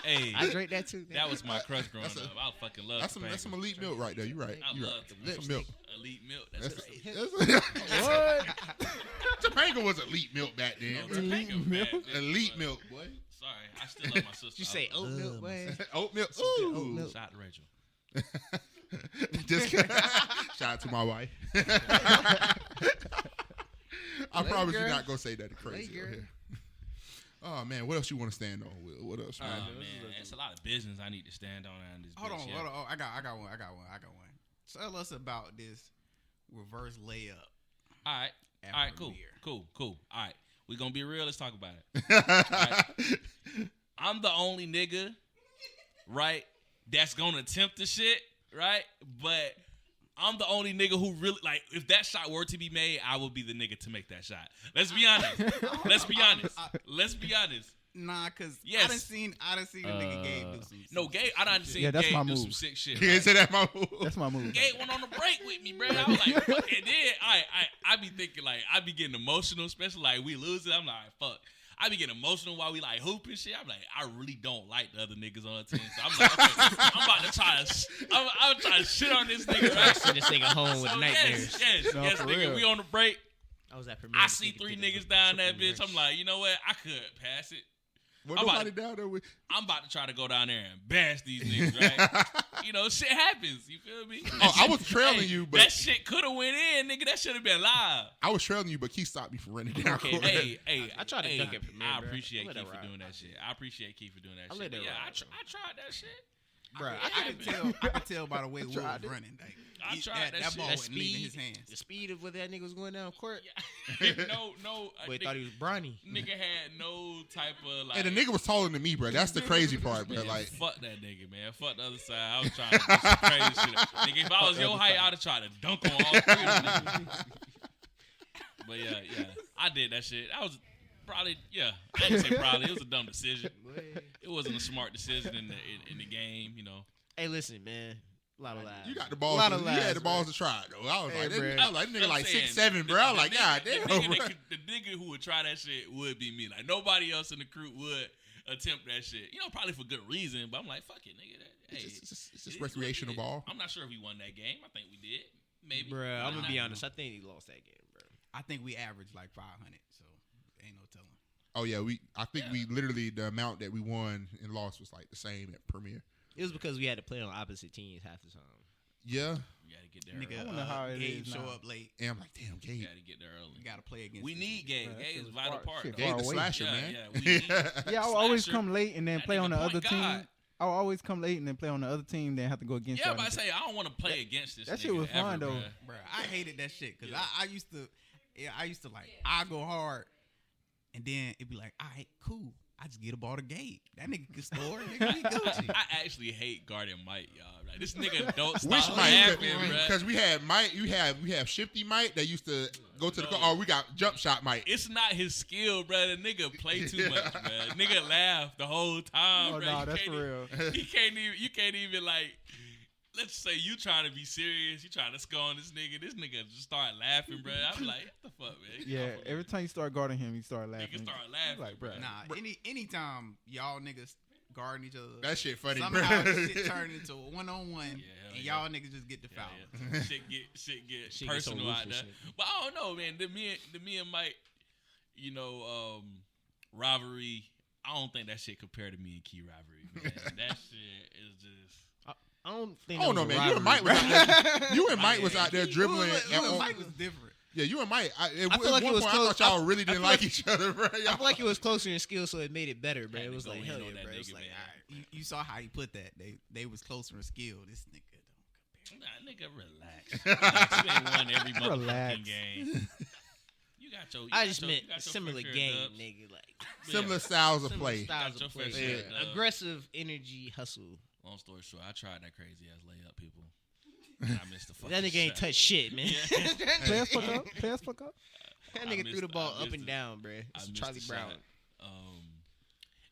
Hey, I drank that too. that was my crush growing up. That's I fucking love That's Topanga. some elite milk right there. You right. I You love right. the That's some milk. Elite milk. That's, What? Topanga was elite milk back then. no, bro. Topanga, man. Elite milk, boy. Sorry, I still love my sister. You say I oat love milk, her. boy? Oat milk. oat Ooh. milk. Shout out to Rachel. Just shout out to my wife. I promise you're girl. not gonna say that crazy girl. out here. Oh man, what else you want to stand on, Will? What else, Oh man? man, it's a lot of business I need to stand on around this. Hold bitch, on, yeah. hold on. Oh, I got one. Tell us about this reverse layup. All right, at all right, cool, Premiere. cool. All right, we gonna be real. Let's talk about it. I'm the only nigga, right, that's gonna attempt the shit, right? But I'm the only nigga who really, like, if that shot were to be made, I would be the nigga to make that shot. Let's be honest. Let's be honest. Let's be honest. Nah, cause Yes. I done seen the nigga Gabe do some. No, Gabe, I done seen Yeah, that's Gabe my do some move. sick shit. You didn't say that, my That's my move. Gabe went on a break with me, bro. I was like, fuck. And then I be thinking, like, I be getting emotional, especially like we lose it. I'm like, fuck. I be getting emotional while we like hooping shit. I'm like, I really don't like the other niggas on the team. So I'm like, okay, I'm about to try to, I'm trying to shit on this nigga. Right? Send this nigga home with So nightmares. yes, No, yes, for nigga. real. We on the break. I was at Premier. I see 3 niggas down that bitch. I'm like, you know what? I could pass it. What I'm nobody down there with? I'm about to try to go down there and bash these niggas, right? You know, shit happens. You feel me? Oh, I was trailing you, but that shit could have went in, nigga. That should have been live. I was trailing you, but Keith stopped me from running down. Okay, court. Hey, I tried to dunk it from there, I bro. appreciate Let Keith that for ride. doing that shit. I appreciate Keith for doing that I shit. let that But yeah, ride, I tried that shit. Bro, I could tell by the way Will was tried it. running. Like, I tried that that shit. ball That wasn't leaving his speed, hands. the speed of what that nigga was going down court. no. Boy, thought he was Bronny. Nigga had no type of like. And the nigga was taller than me, bro. That's the crazy part, bro. Man, Like, fuck that nigga, man. Fuck the other side. I was trying to do some crazy shit. Nigga, if I was your height, I'd have tried to dunk on all 3 of them niggas. But yeah, I did that shit. I was probably, I ain't say probably. It was a dumb decision. It wasn't a smart decision in the game, you know. Hey, listen, man. A lot of lies. you got the balls. Lot of You lies, had the balls bro. to try it, though. I was Hey, like, bro. nigga like I'm saying, 6'7", bro. I was like, God the damn, nigga, bro. the nigga who would try that shit would be me. Like nobody else in the crew would attempt that shit. You know, probably for good reason. But I'm like, fuck it, nigga. Hey, It's just it is recreational what it is. ball. I'm not sure if we won that game. I think we did. Maybe. Bruh, I'm Nah, gonna be nah. honest. I think he lost that game, bro. I think we averaged like 500, so ain't no telling. Oh yeah, I think we literally the amount that we won and lost was like the same at Premier. It was because we had to play on opposite teams half the time. Yeah, You gotta get there. Nigga, Early. wonder how it Gabe is show now. up late. and I'm like, damn, You Gabe. gotta get there early. You got to play against. We this need nigga. Gabe. Bruh, that Gabe shit is a was vital far- part. shit though. Gabe the away. slasher, Yeah, man. yeah, we need- Yeah, I will always Slasher. come late and then That play nigga on the point other guard. team. I will always come late and then play on the other team. Then have to go against. Yeah, y'all. but I say I don't want to play against this. That shit nigga was ever, fun, though. bruh. Bruh, I hated that shit because Yeah. I used to like I go hard, and then it'd be like, all right, cool. I just get a ball to Gabe. That nigga can score. Nigga, we Gucci. I actually hate guarding Mike, y'all. Like this nigga don't Which stop Mike? laughing, bruh. Because we had Mike, we have Shifty Mike that used to go to the car. Oh, we got Jump Shot Mike. It's not his skill, bro. The nigga play too much, bro. Nigga laugh the whole time, Oh bro. no, You that's can't for even- real. You can't even like. Let's say you trying to be serious. You trying to score on this nigga. This nigga just start laughing, bro. I'm like, what the fuck, man? Yeah, every time you start guarding him, you start laughing. Nigga start laughing, Like, bruh. Nah, anytime y'all niggas guarding each other, That shit funny, bro. somehow this shit turned into a one-on-one, hell and yeah. y'all niggas just get the Yeah, foul. yeah. shit get Shit get so personal out there. ruthless, But I don't know, man. The me and Mike, you know, rivalry. I don't think that shit compared to me and Key rivalry, man. That shit is just. I don't think. Oh that no, was a man! You and Mike rivalry, was bro. out there. You and Mike was out there dribbling. Mike was different. Yeah, you and Mike. At feel one like it point, was I close. thought y'all really I didn't feel like like- each other, bro. I feel like it was closer in skill, so it made it better, bro. Had It to was go like in hell on yeah, that bro. It was nigga, like, man. all right. You saw how he put that. They was closer in skill. This nigga don't compare. Nah, nigga, relax. You ain't won every motherfucking Relax. game. You got your. I just meant you got your similar fair share of game, dubs. nigga. Like Similar styles of similar play. styles Got your of play. fair share of Yeah. dubs. Aggressive energy, hustle. Long story short, I tried that crazy ass layup, people. And I missed the fucking That nigga ain't shot. touch shit, man. Play us fuck up. Play us fuck up. That I nigga missed threw the the- ball I up missed and the- down, bro. I It's missed Charlie the Brown. shot.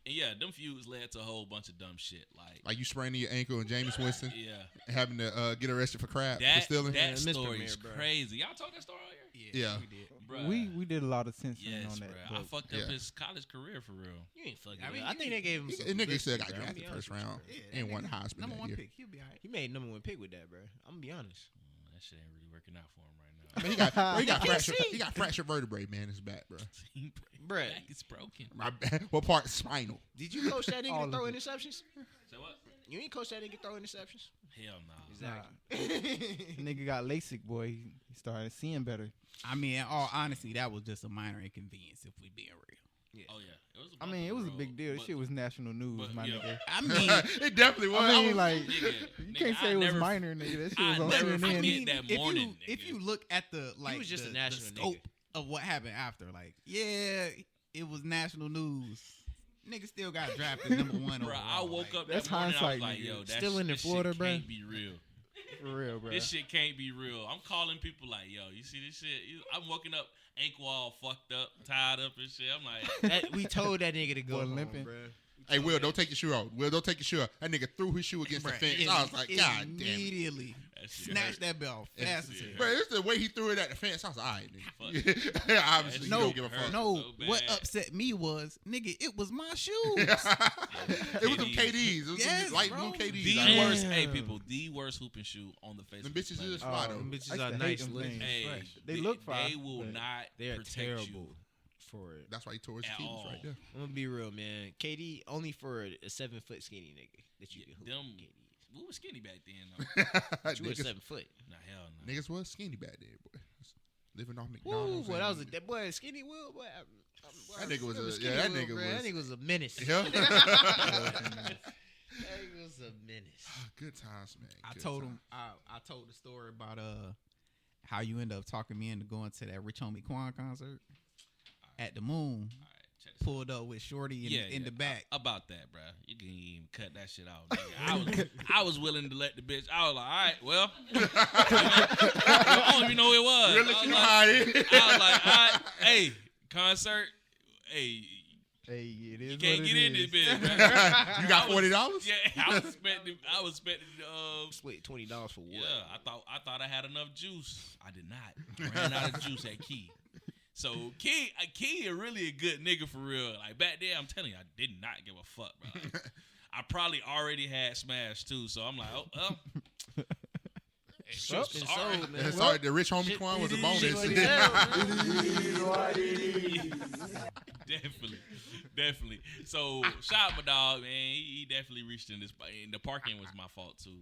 And yeah, them feuds led to a whole bunch of dumb shit. Like you spraining your ankle and Jameis Winston Yeah, having to get arrested for crap for that stealing. Yeah, that Miss story Premier, is bro. crazy. Y'all told that story earlier? Yeah. we did. Bruh. We did a lot of censoring Yes, on that. bruh. I but- fucked up Yeah. his college career for real. You ain't fucking. I mean, I think they gave him. He- some the nigga still publicity, got bro. I'm drafted be honest first with you, round. bro. Yeah, Ain't that won nigga- Heisman number that one year. pick. He'll be all right. He made number one pick with that, bro. I'm gonna be honest. That shit ain't really working out for him right now. I mean, he got fractured vertebrae, man. in his back, bro. Bruh. Back is broken. My back, what part? Spinal. Did you coach that All nigga of to throw it. interceptions? So what? You ain't coach that nigga throw interceptions. Hell no. The nigga got LASIK, boy. He started seeing better. I mean, in all honesty, that was just a minor inconvenience if we being real. Oh yeah. It was. I mean, it was a big deal. This shit was national news, but, my yeah. nigga. I mean, It definitely was. I mean, like, Nigga, you can't nigga, say I it was never- minor, nigga. That shit I was on never CNN. forget I mean, that if morning, if nigga. you look at the like was just the, a national the scope nigga. of what happened after, like, yeah, it was national news. Nigga still got drafted number one. Bro, I overall, woke like, up That's that morning. I was hindsight, like, nigga. yo, that Still in this Florida, shit bro? can't be real. For real, bro. This shit can't be real. I'm calling people like, yo, you see this shit? I'm waking up, ankle all fucked up, tied up and shit. I'm like, That, we told that nigga to go Boy home, limping. bro. We Hey, Will, don't take your shoe off. Will, don't take your shoe off. That nigga threw his shoe against the fence. I was like, God damn it. Immediately snatched that belt off fast as hell. Bro, it's the way he threw it at the fence. I was like, all right, nigga. Obviously, you don't give a fuck. No, So what bad. upset me was, nigga, it was my shoes. It was them KDs. It was Yes, them light bro. blue KDs. The Like, worst, hey people, the worst hooping shoe on the face. them of the bitches planet. is fly, Them though. bitches I used are to hate nice them looking. things. Hey, They look fire, They will but not They are protect terrible you. for it. That's why he tore his At Achilles all. right there. I'm gonna be real, man. KD only for a 7-foot skinny nigga that you Yeah, can hoop. them- KDs. We were skinny back then. Though. But you were niggas, 7 foot. Nah, hell no. niggas was skinny back then, boy. Living off Woo, McDonald's. boy, that was and- that boy skinny Will. Boy, That nigga was remember a- Skinny yeah, that Will, nigga bruh. That was- nigga was a menace. Yeah. That nigga was a menace. Good times, man. I Good told times. him. I told the story about how you end up talking me into going to that Rich Homie Quan concert at the Moon. All right, check this out. Pulled up with Shorty in the back. About that, bro. You can even cut that shit out. Nigga. I was willing to let the bitch. I was like, all right, well, I don't even know who it was. We'll let you know how it is. I was like, all right, hey, concert, hey, Hey, it is you can't what get it in this is. bitch, bro. You got $40? Yeah, I was spending. Split $20 for what? Yeah, I thought I had enough juice. I did not. Ran out of juice at Key. So Key is really a good nigga for real. Like back then, I'm telling you, I did not give a fuck, bro. Like, I probably already had Smash too, so I'm like, oh, well. Hey, Shit's been sold, man. Sorry, the Rich Homie Shit, Quan was a shit bonus. what it is, man. Definitely. So shout out my dog, man. He definitely reached in this. And the parking was my fault too.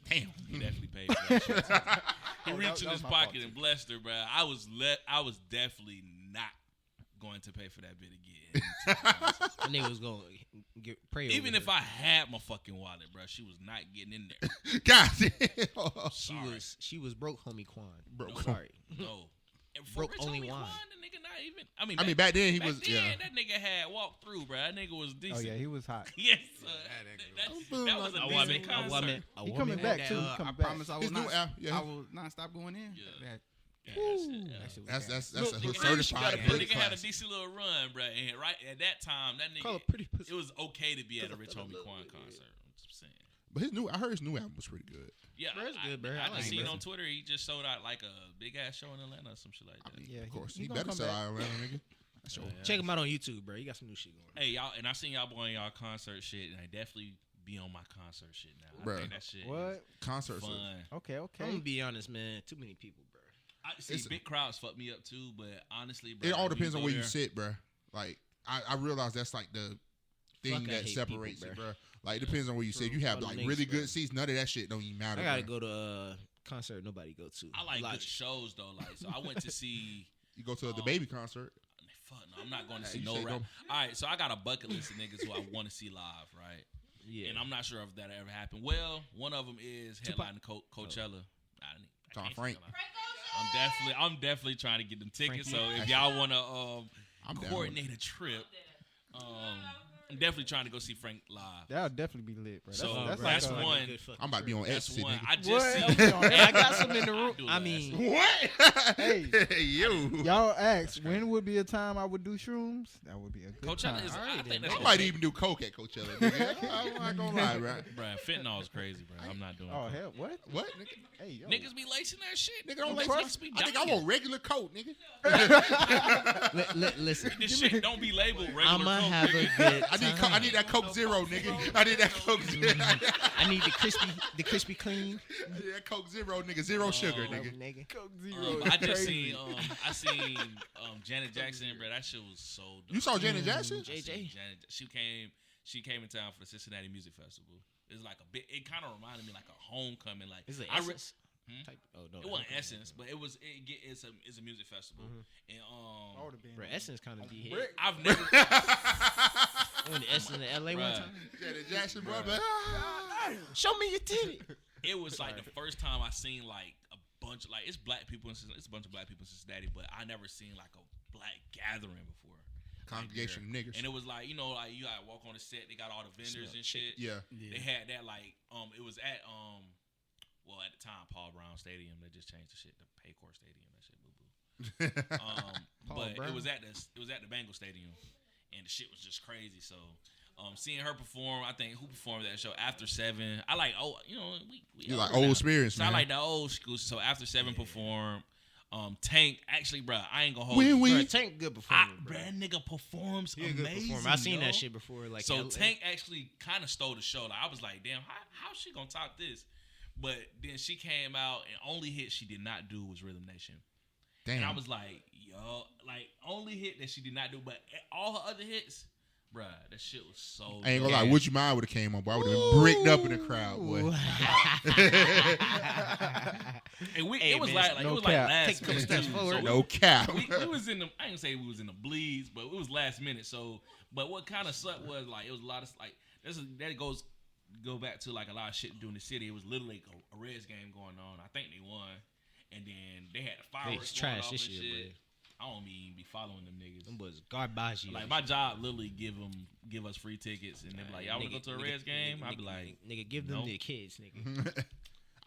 Damn. He definitely paid for that shit. Too. He Oh, reached in that his was my fault, pocket and blessed her, bro. I was definitely not going to pay for that bit again. That nigga was gonna pray. Even over if her. I had my fucking wallet, bro, she was not getting in there. God damn. Sorry. she was broke, homie Quan. Broke. Sorry. No. And for Broke Rich only Homie wine. Quan, the nigga not even. I mean, back then he back was. then, Yeah. that nigga had walked through, bro. That nigga was decent. Oh yeah, he was hot. Yes, sir. That was a decent concert. He coming back too. He I coming back. promise I will His new not. album, yeah. I will not stop going in. Yeah. That, Yeah, that shit was That's gas. a Look, certified. that good nigga had a class. decent little run, bro. And right at that time, that Call nigga, her pretty pussy. it was okay to be at a Rich Homie Quan concert. I'm just saying. But I heard his new album was pretty good. Yeah, Bro, it's good, bro. I I like just seen it. on Twitter he just sold out like a big ass show in Atlanta or some shit like that. Yeah, Of course, he he gonna better come sell back. out around, nigga. That's your- Yeah. Check him out on YouTube, bro. You got some new shit going. Hey y'all, and I seen y'all boy on y'all concert shit, and I definitely be on my concert shit now. I Bruh. think that shit What? Concerts. is are- fun. Okay, I'm okay. gonna be honest, man. Too many people, bro. I see It's- big crowds fuck me up too, but honestly, bro, It all when depends on go where you there- sit, bruh. Like I realize that's like the thing Fuck, I that hate separates people, it, bruh. bruh. Like it depends on where you sit. If you have All like them really niggas, good bruh. seats, none of that shit don't even matter. I gotta bruh. go to a concert nobody go to. I like good Logic. shows though. Like, so I went to see. You go to the baby concert. Fuck no, I'm not going to Hey, see you no say rap. go- All right, so I got a bucket list of niggas who I want to see live, right? Yeah. And I'm not sure if that ever happened. Well, one of them is headlining Coachella. I Tom can't Frank. say I'm definitely trying to get them tickets. So Frankie. if y'all want to I'm down. coordinate a trip, I'm definitely trying to go see Frank live. That'll definitely be lit, bro. So, that's that's like a, one. I'm about to be on That's ecstasy, one. nigga. I just What? seen. Hey, I got some in the room. do I that. mean, What? Hey. you. Y'all asked when would be a time I would do shrooms? That would be a good Coachella time. is. All I right, think then. that's I might okay. even do coke at Coachella, nigga. I'm not gonna lie, right? Bruh, fentanyl is crazy, bro. I'm not doing. Oh coke. hell, what? What, nigga? Hey, yo. Niggas be lacing that shit. Nigga don't Of like course. Niggas be I think I dying. want regular coke, nigga. listen. This shit don't be labeled regular. I'ma Coke. have a good I need time. I need that Coke Zero, nigga. I need that Coke Zero. I need the crispy clean. Yeah, that Coke Zero, nigga. Zero sugar, nigga. Nigga. Coke Zero. I is just crazy. seen Janet Jackson, bro. That shit was so dope. You saw Janet Jackson? I seen JJ. Janet, she came in town for the Cincinnati Music Festival. It's like a bit. It kind of reminded me like a homecoming. Like Is it I Essence? Hmm? Type, oh no, it wasn't Essence, but it's a music festival. And I would've been Bro, on Essence kind of be hit. I've never. I went to Essence in LA one Bruh. time. Janet Jackson, bro. Show me your titty. It was like the first time I seen like a bunch of it's black people in Cincinnati. It's a bunch of black people in Cincinnati, but I never seen like a black gathering before. Congregation of niggas. And it was like, you gotta walk on the set. They got all the vendors and shit. Yeah. They had that like it was at well at the time Paul Brown Stadium. They just changed the shit to Paycor Stadium. That shit boo boo. But Brown. it was at the Bengal Stadium, and the shit was just crazy. So Seeing her perform, I think who performed that show After 7. I like we You like older old now. experience, So man. I like the old school. So After 7 performed. Tank actually, bro, I ain't gonna hold When you. we Bruh, Tank good performer, bro. That nigga performs He a good amazing. performer. I seen yo. that shit before. Like So LA. Tank actually kind of stole the show. Like, I was like, damn, how she gonna top this? But then she came out and only hit she did not do was Rhythm Nation. Damn. And I was like, yo, like only hit that she did not do, but all her other hits, bruh, that shit was so. I ain't gonna dope. lie, Would You Mind would have came on, boy. I would have been bricked up in the crowd, boy. And Hey, it was man, like no it was cap. like last Take a couple minute steps too. forward. So No cap. we was in the. I ain't gonna say we was in the bleeds, but it was last minute. So, but what kind of sucked was like it was a lot of like that go back to like a lot of shit during the city. It was literally a Reds game going on. I think they won, and then they had the fireworks It's going trash off this and year, shit. bro. I don't even be following them niggas. Them boys garbage. Like my job literally give us free tickets, and they be like, y'all wanna go to a Reds game? I'd be like, nigga, give them nope. their kids, nigga.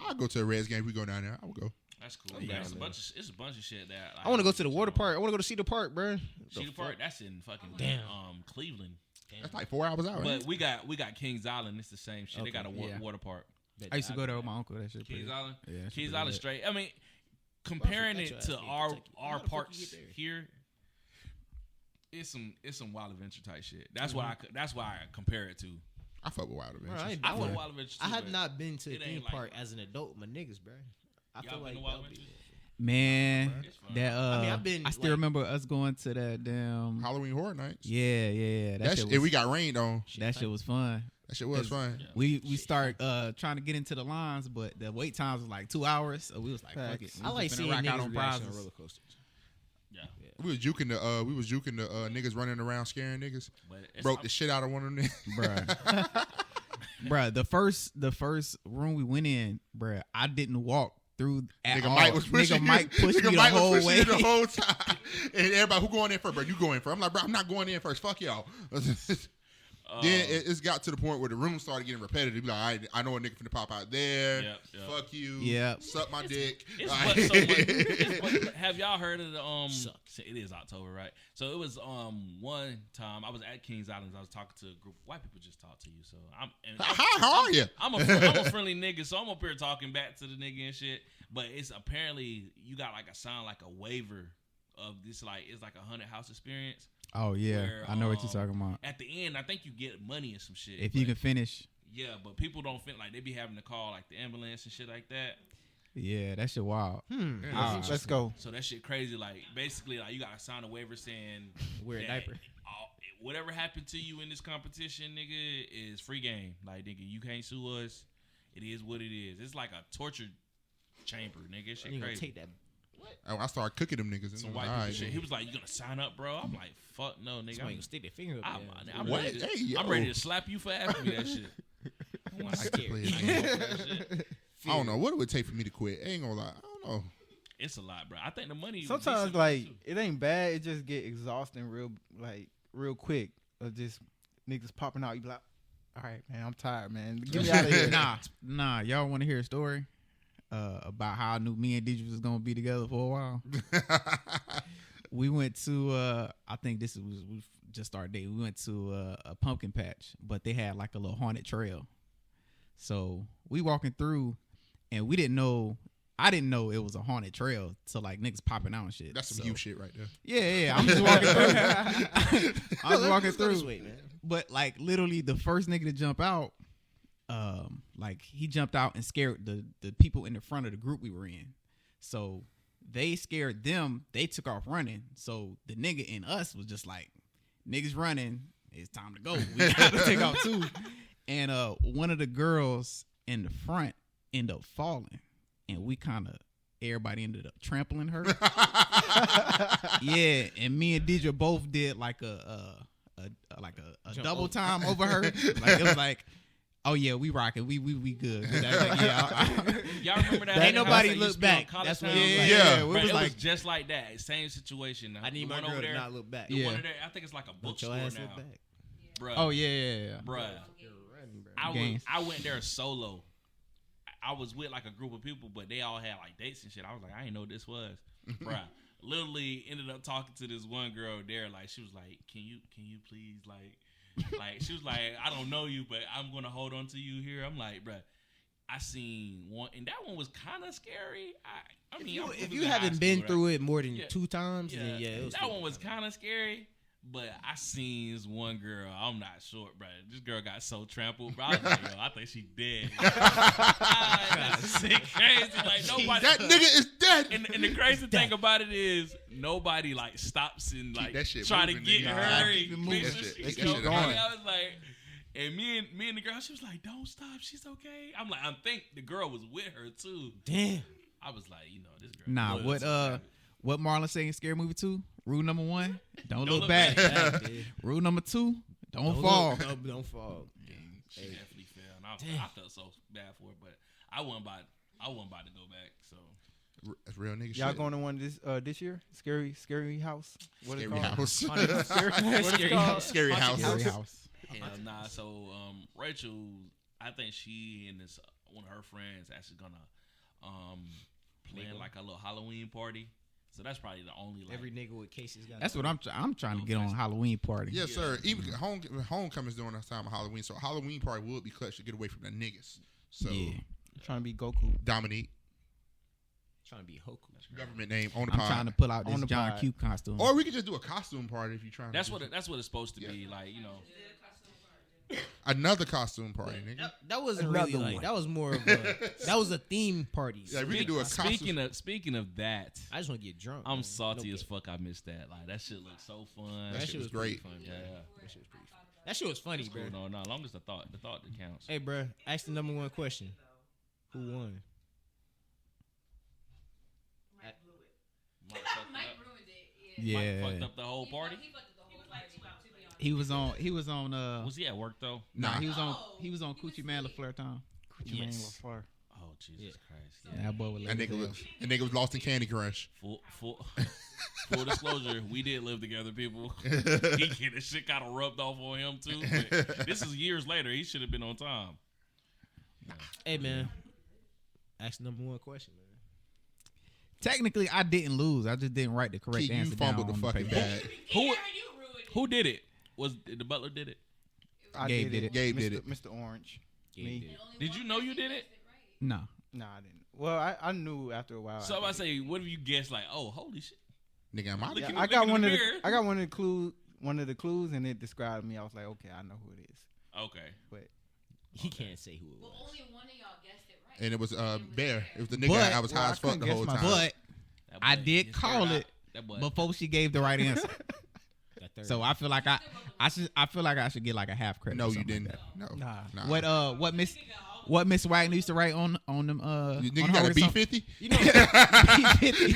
I'll go to a Reds game. If we go down there, I will go. that's cool. I'm man. down, It's a man. bunch of shit that I want to go to the water park. I want to go to Cedar Park, bro. Cedar Park, that's in fucking Damn. Cleveland. That's like 4 hours out. But we got Kings Island. It's the same shit. They got a yeah. water park. I used to go there with my uncle. That shit. Kings pretty- Island. Yeah, that shit Kings pretty Island lit. straight. I mean, comparing That's it your to ass in Kentucky. How our the fuck parks you get there? here, it's some Wild Adventure type shit. That's why I compare it to. I fuck with Wild Adventures. Bro, I I, fuck Wild Adventure too. I have but not been to a it theme ain't like- park as an adult with my niggas, bro. I Y'all feel been like to Wild that'll be Adventures? Man, It's fun. that I mean, I've been, I still like- remember us going to that damn. Halloween Horror Nights. Yeah. That shit And was, we got rained on. that shit was fun. That shit was fun. Yeah. We start trying to get into the lines, but the wait times was like 2 hours, so we was like, fuck it. Facts. We I just like finna seeing rock out niggas on reaction on prizes. roller coasters. Yeah, We was juking the niggas running around scaring niggas. but it's, Broke the shit out of one of them. Bruh. Bruh, the first room we went in, bruh, I didn't walk through at Nigga all. Mike was pushing Nigga Mike pushed Nigga me Mike the whole was pushing way. you the whole time. And everybody, who going in first, bro? You go in first. I'm like, bro, I'm not going in first. Fuck y'all. Then it's got to the point where the room started getting repetitive. Be like, I know a nigga finna pop out there. Yep, yep. Fuck you. Yep. Suck my dick. It's Like- but so much, it's but have y'all heard of the Sucks. It is October, right? So it was one time I was at Kings Island. I was talking to a group of white people. Just talk to you. So How are you? I'm a friendly nigga, so I'm up here talking back to the nigga and shit. But it's apparently you got like a sign like a waiver of this, like it's like 100 house experience. Oh yeah, Where, I know what you're talking about. At the end, I think you get money and some shit. If you but- can finish, yeah, but people don't feel like they be having to call like the ambulance and shit like that. yeah, that shit wild. Let's go. So that shit crazy. Like basically, like you gotta sign a waiver saying Wear a that diaper. whatever happened to you in this competition, nigga, is free game. Like nigga, you can't sue us. It is what it is. It's like a torture chamber, nigga. Shit You gonna crazy. take that? I started cooking them niggas. Some And white all people right, shit. nigga. He was like, "You gonna sign up, bro?" I'm like, "Fuck no, nigga." Somebody gonna stick their finger up there. I'm What? ready. To, Hey, yo. I'm ready to slap you for asking me that shit. I like to scared. play I it. ain't going for that shit. I don't know what it would take for me to quit. I ain't gonna lie. I don't know. It's a lot, bro. I think the money. Sometimes decent like too. it ain't bad. It just get exhausting real quick. Of just niggas popping out. You be like, all right, man, I'm tired, man. Get me out of here. Nah, y'all want to hear a story about how I knew me and Deidre was gonna be together for a while? We went to I think we just started dating. We went to a pumpkin patch, but they had like a little haunted trail. So we walking through, and we didn't know. I didn't know it was a haunted trail till like niggas popping out and shit. That's some So- you shit right there. Yeah. I'm just walking through. I was walking Let's go this through, way, man. but like literally the first nigga to jump out, like he jumped out and scared the people in the front of the group we were in. So they scared them. They took off running. So the nigga in us was just like, niggas running. It's time to go. We got to take off too. And one of the girls in the front ended up falling, and we kind of everybody ended up trampling her. Yeah, and me and Deidre both did like a double time over her. Like it was like, oh yeah, we rocking, we good. Like, yeah, Y'all remember that? Ain't nobody house that look used to be on back. College That's Town? what it was yeah, like. yeah. Yeah. We Bro, was it like, was just like that. Same situation. I need The my one over girl to there, not look back. The Yeah. one over there, I think it's like a Let your bookstore ass now, look back. bro. oh yeah. Bruh. Running, bro. Games. I went there solo. I was with like a group of people, but they all had like dates and shit. I was like, I didn't know what this was, bruh. Literally ended up talking to this one girl there. Like she was like, can you please like Like she was like, I don't know you, but I'm gonna hold on to you here. I'm like, bruh, I seen one, and that one was kind of scary. I mean, If you haven't been through it more than 2 times, then it was that one was kind of scary. But I seen this one girl. I'm not short, bro. This girl got so trampled, bro. I was like, yo, I think she dead. That's sick, crazy. Like nobody. That nigga is dead. And the crazy thing about it is nobody like stops and like that shit try to moving, get nigga. her. Keep it and moving. fix That her. shit- She that shit keep going. going. I was like, and me and the girl, she was like, "Don't stop. She's okay." I'm like, I think the girl was with her too. Damn. I was like, this girl. Nah, was what Marlon saying? Scary movie 2. Rule number 1: don't look look back. back. Rule number 2: don't fall. Don't fall. She definitely fell. And I felt so bad for her, but I wasn't about to go back. So That's real nigga Y'all shit. going to one this year? Scary House. What is it Scary called? house. Scary House. Scary house. Scary house. hell nah. So Rachel, I think she and this one of her friends actually gonna plan like a little Halloween party. So that's probably the only like, Every nigga with cases got. That's what I'm trying to get on Halloween party. Yes, sir. Even homecoming's during that time of Halloween, so Halloween party would be clutch to get away from the niggas. So Yeah. Trying to be Goku. Dominique, trying to be Hoku. government name on the I'm pod. trying to pull out On this the John pod. Q costume. Or we could just do a costume party if you're trying. That's to what it's supposed to be like. another costume party, nigga. That wasn't Another really like one. that was more of a that was a theme party. Yeah, we could do a costume. Speaking of that, I just want to get drunk. I'm man. salty No as cap. fuck. I missed that. Like that shit looked so fun. That shit was great. pretty fun, Yeah, bro. That shit was pretty fun. That shit was funny, bro. cool. No, as long as the thought that counts. Hey, bro, ask the number 1 question. Who won? Mike fucked Mike up. ruined it. Yeah. yeah, Mike fucked up the whole party. He fucked the whole party, to be honest. he was on. Was he at work though? Nah, he was on. No, He was on he was Coochie Man asleep. LaFleur time. Jermaine Yes. LaFleur. Oh Jesus Christ! Yeah, that boy was. That nigga was lost in Candy Crush. Full disclosure, we did live together, people. He get this shit kind of rubbed off on him too. But this is years later. He should have been on time. Hey, man. Ask the number 1 question, man. Technically, I didn't lose. I just didn't write the correct Key, you answer fumbled down the on fucking paper. bag. Who You ruined it. who did it? Was the butler did it? I Gabe did it. Gabe Mr. did it. Mr. Orange. Gabe Me. did it. Only Did one you know you person did it? guessed right. No. No, I didn't. Well, I knew after a while. So if I I did. say, what if you guess? Like, oh, holy shit! Nigga, am I? Look Yeah, at- I got in one the of the mirror. I got one of the clues, and it described me. I was like, okay, I know who it is. Okay. But He can't say who it Well, was. only one of y'all guessed it right. And it was Bear. It was the nigga But- I was well, high I as fuck couldn't the guess whole my- time. But That I boy, did he call scared it out. That boy. before she gave the right answer. That third. So I feel like I feel like I should get like a half credit. No, or you something didn't. like No. Nah. what Miss Wagner used to write on them You on nigga her got a or something? B50? you know,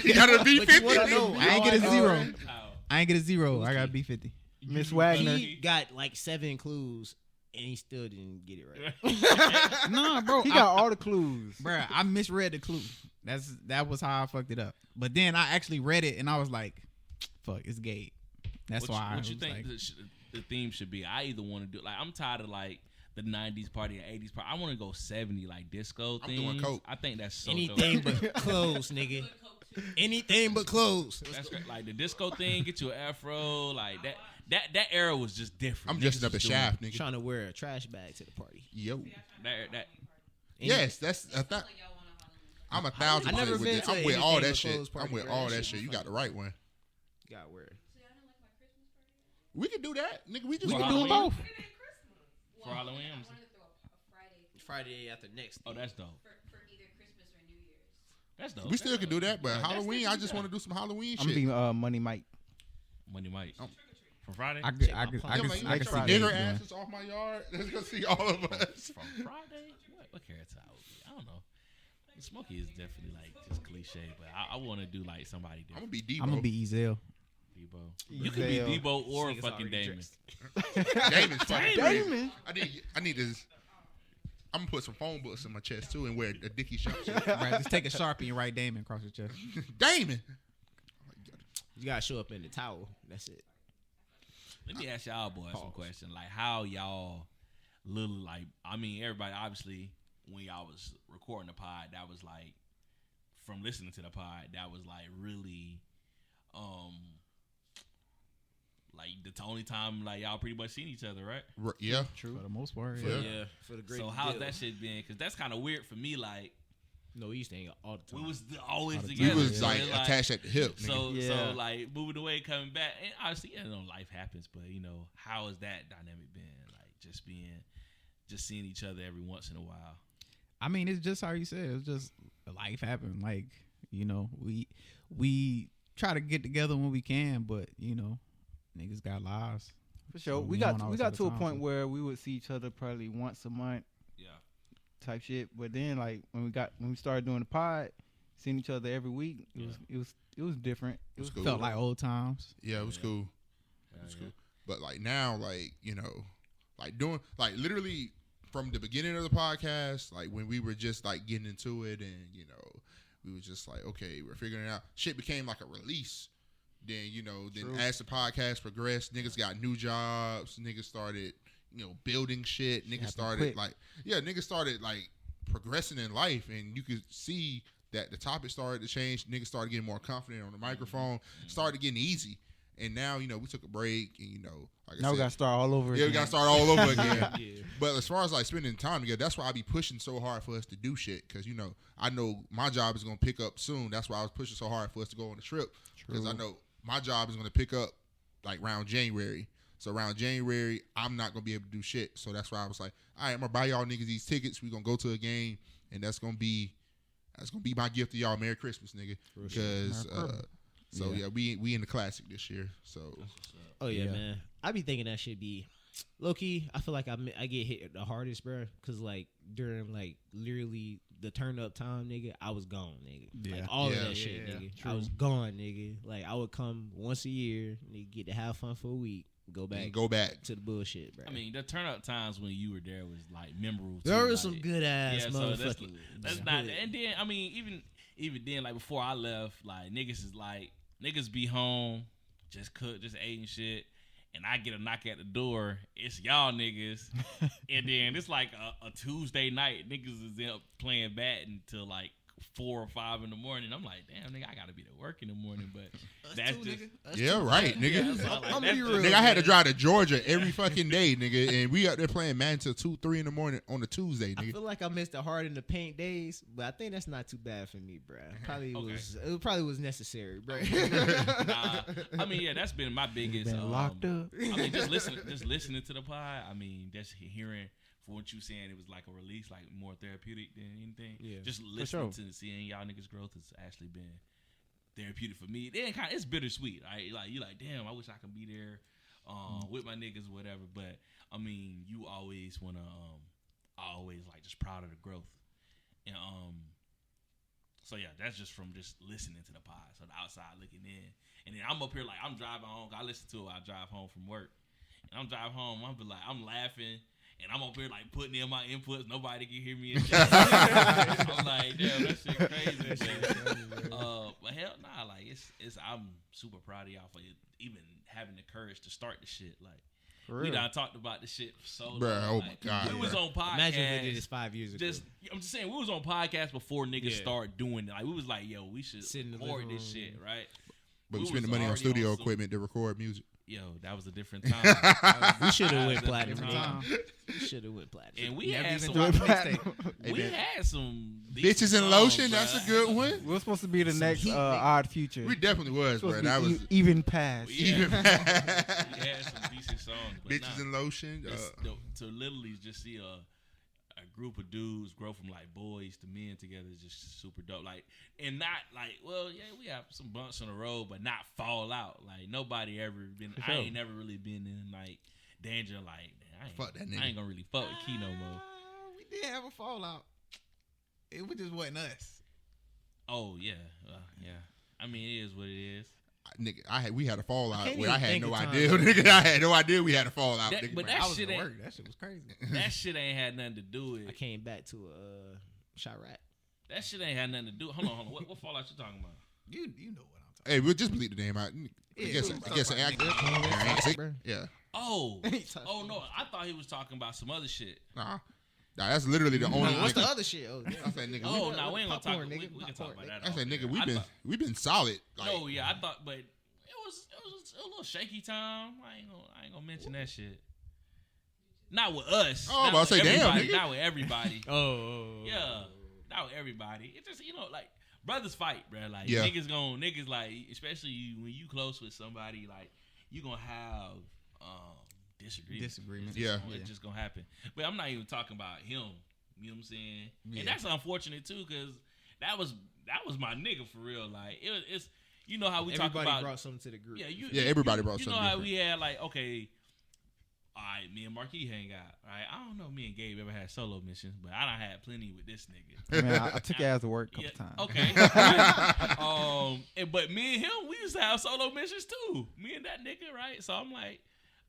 You got a B50? what I know, I ain't get a zero. Oh. I ain't get a zero. I got a B50. Miss Wagner. he got like 7 clues and he still didn't get it right. Nah, bro. He got all the clues. Bruh, I misread the clue. That was how I fucked it up. But then I actually read it and I was like, fuck, it's Gabe. That's why I What you was think like, the theme should be? I either want to do like I'm tired of like the 90s party and 80s party. I want to go 70 like disco I'm doing themes. coke. I think that's so Anything dope. but clothes, nigga. Good coke, too. Anything but clothes. That's great. Like the disco thing, get you an afro, like that era was just different. I'm dressing Niggas up as was doing Shaft, nigga. Trying to wear a trash bag to the party. Yo. that Yes, that's Like y'all want a Halloween. I'm 1,000% I never with been it. to I'm with all anything that but shit. clothes party, I'm with bro. all That that shit shit. You funny. got the right one. You gotta wear it. So y'all don't like my Christmas party? We can do that, nigga. We just For we can do them Halloween? both. Put it in Christmas. For Halloween, I I'm wanted to throw a Friday Friday after next. oh, that's dope. for either Christmas or New Year's. That's dope. We still can do that, but That's Halloween, I different, just yeah. want to do some Halloween I'm shit. gonna be Money Mike. Money Mike. Oh. From Friday? I Check could, my I could, phone. I Yeah, could, like, you I want could to see try Gabe nigger doing it. asses off my yard? Let's go see all of us. From Friday? What character I would be? I don't know. Smokey is definitely like just cliche, but I want to do like somebody I'm different. gonna be Debo. I'm gonna be Ezel. Debo. You could be Ezel. Debo or Niggas fucking already Damon. dressed. Damon's fucking Damon. I need this. I'm gonna put some phone books in my chest too and wear a Dickie shirt. Right, just take a Sharpie and write Damon across your chest. Damon. You gotta show up in the towel. That's it. Let me ask y'all boys some question. Like how y'all little like I mean everybody obviously when y'all was recording the pod, that was like from listening to the pod, that was like really like the only time like y'all pretty much seen each other, right? Yeah. For the most part, Yeah. Yeah, for the great. So how's deal. that shit been? Because that's kind of weird for me. Like No, we used to hang out all the time. we was always All the together. We was so like it's attached at the hip. Nigga. So Yeah. like moving away, coming back, and obviously life happens. But how has that dynamic been? Like just seeing each other every once in a while. I mean, it's just how you said. It's just life happened. Like we try to get together when we can, but niggas got lives. For sure. So we we got don't we always got have to the a time point to- where we would see each other probably once a month Yeah. type shit. But then like when we started doing the pod, seeing each other every week, it was different. It was Cool. Felt like old times. Yeah, it was cool. It's Cool. But like now, like like doing like literally from the beginning of the podcast, like when we were just like getting into it, and we was just like, okay, we're figuring it out. Shit became like a release. Then True. as the podcast progressed, niggas got new jobs. Niggas started building shit. Niggas started quick. like progressing in life, and you could see that the topic started to change. Niggas started getting more confident on the microphone. Started getting easy. And now, we took a break, and like I Now we said, gotta start all over yeah, again. we gotta start all over again. Yeah. But as far as like spending time together, that's why I be pushing so hard for us to do shit. Because I know my job is gonna pick up soon. That's why I was pushing so hard for us to go on the trip. Because I know my job is gonna pick up like around January. So around January, I'm not gonna be able to do shit. So that's why I was like, all right, I'm gonna buy y'all niggas these tickets. We gonna go to a game, and that's gonna be my gift to y'all. Merry Christmas, nigga. Because so yeah, we in the classic this year. So Oh yeah, Yeah. man. I be thinking that should be low key. I feel like I get hit the hardest, bro. Cause like during like literally the turn up time, nigga, I was gone, nigga. Yeah. Like all Yeah. of that shit, Yeah, nigga. true. I was gone, nigga. Like I would come once a year, nigga, get to have fun for a week, go back and go back. to the bullshit, bro. I mean, the turn up times when you were there was like memorable. there too, was some like- good ass Yeah, so motherfucking. that's not. And then I mean, even then, like before I left, like niggas be home, just cook, just ate and shit. And I get a knock at the door. It's y'all niggas, and then it's like a Tuesday night. Niggas is up playing bat until like 4 or 5 in the morning. I'm like, damn, nigga, I gotta be to work in the morning. But that's just Yeah, right, nigga. Yeah, so, like, I'm that's be the- real. Nigga, I had to drive to Georgia every fucking day, nigga, and we out there playing Madden till 2, 3 in the morning on a Tuesday, I nigga. feel like I missed the hard in the paint days, but I think that's not too bad for me, bro. Okay. It probably was necessary, bro. Nah, I mean, yeah, that's been my biggest. Been locked up. I mean, just listening to the pod. I mean, just hearing for what you saying, it was like a release, like more therapeutic than anything. Yeah. Just listening sure. to seeing y'all niggas' growth has actually been therapeutic for me. Then it's bittersweet. Right? Like you like, damn, I wish I could be there with my niggas, or whatever. But I mean, you always wanna, always like just proud of the growth, and so yeah, that's just from just listening to the pod. So the outside looking in, and then I'm up here like I'm driving home. I listen to it. I drive home from work, and I'm driving home. I'm laughing, and I'm up here like putting in my inputs. Nobody can hear me. And shit. I'm like, damn, that shit crazy. But hell nah, like it's. I'm super proud of y'all for even having the courage to start the shit. Like we done talked about this shit for so long. Bruh, oh my Like, God, we was bruh. on podcast. Imagine if we did this 5 years ago. I'm just saying, we was on podcast before niggas Yeah. start doing it. Like we was like, yo, we should Sit in the record living this room. shit, right? But we we spend the was money on already studio on some- equipment to record music. Yo, that was a different time. we should have That went was a platinum. different time. nigga. We should have went platinum. And we Never had even some. dropped a mixtape. We man. had some Bitches decent and lotion, songs, that's bruh. a good one. We're supposed to be the Some next heat, nigga. Odd Future. We definitely was, Supposed bro. to be That was even past. Yeah. even We had some decent songs, but bitches nah, and lotion. to literally just see a group of dudes grow from like boys to men together is just super dope. Like, and not like, well, yeah, we have some bumps on the road, but not fall out. Like nobody ever been. For I sure. ain't never really been in like danger. Like, man, I ain't, Fuck that nigga. I ain't gonna really fuck with Key no more. We did have a fallout. It just wasn't us. Oh yeah, yeah. I mean, it is what it is. Nigga, we had a fallout can't where even I had think no of time. idea. Nigga, I had no idea we had a fallout. That- nigga. but I that was shit at ain't. work. That shit was crazy. That shit ain't had nothing to do with. I came back to a Chirac. That shit ain't had nothing to do. Hold on. What fallout you talking about? You know what I'm talking Hey, we'll just bleep the name out. Yeah, I guess. we'll I talk guess. about it. Yeah. Oh, Touch oh me. no! I thought he was talking about some other shit. Nah, that's literally the only. What's the nigga. other shit? Oh, I said, nigga. Oh we, no, we ain't gonna talk. Popcorn, We nigga. can talk Popcorn, about nigga. that. I said, off nigga, air. we've been solid. Like, No, yeah, I thought, but it was was a little shaky time. I ain't gonna mention that shit. Not with us. Oh, not I with say, damn, everybody, nigga. not with everybody. Oh. Yeah, not with everybody. It's just like brothers fight, bro. Like Yeah. niggas like, especially when you close with somebody, like you gonna have disagreements. Yeah. It's just gonna happen. But I'm not even talking about him. You know what I'm saying? Yeah. And that's unfortunate too, because that was my nigga for real. Like it's you know how we talk Everybody about. brought something to the group. Yeah, everybody brought You something know how different. we had like, okay, all right, me and Marquis hang out. All right, I don't know, me and Gabe ever had solo missions, but I done had plenty with this nigga. Man, I took your ass to work a couple times. Okay. But me and him, we used to have solo missions too. Me and that nigga, right? So I'm like,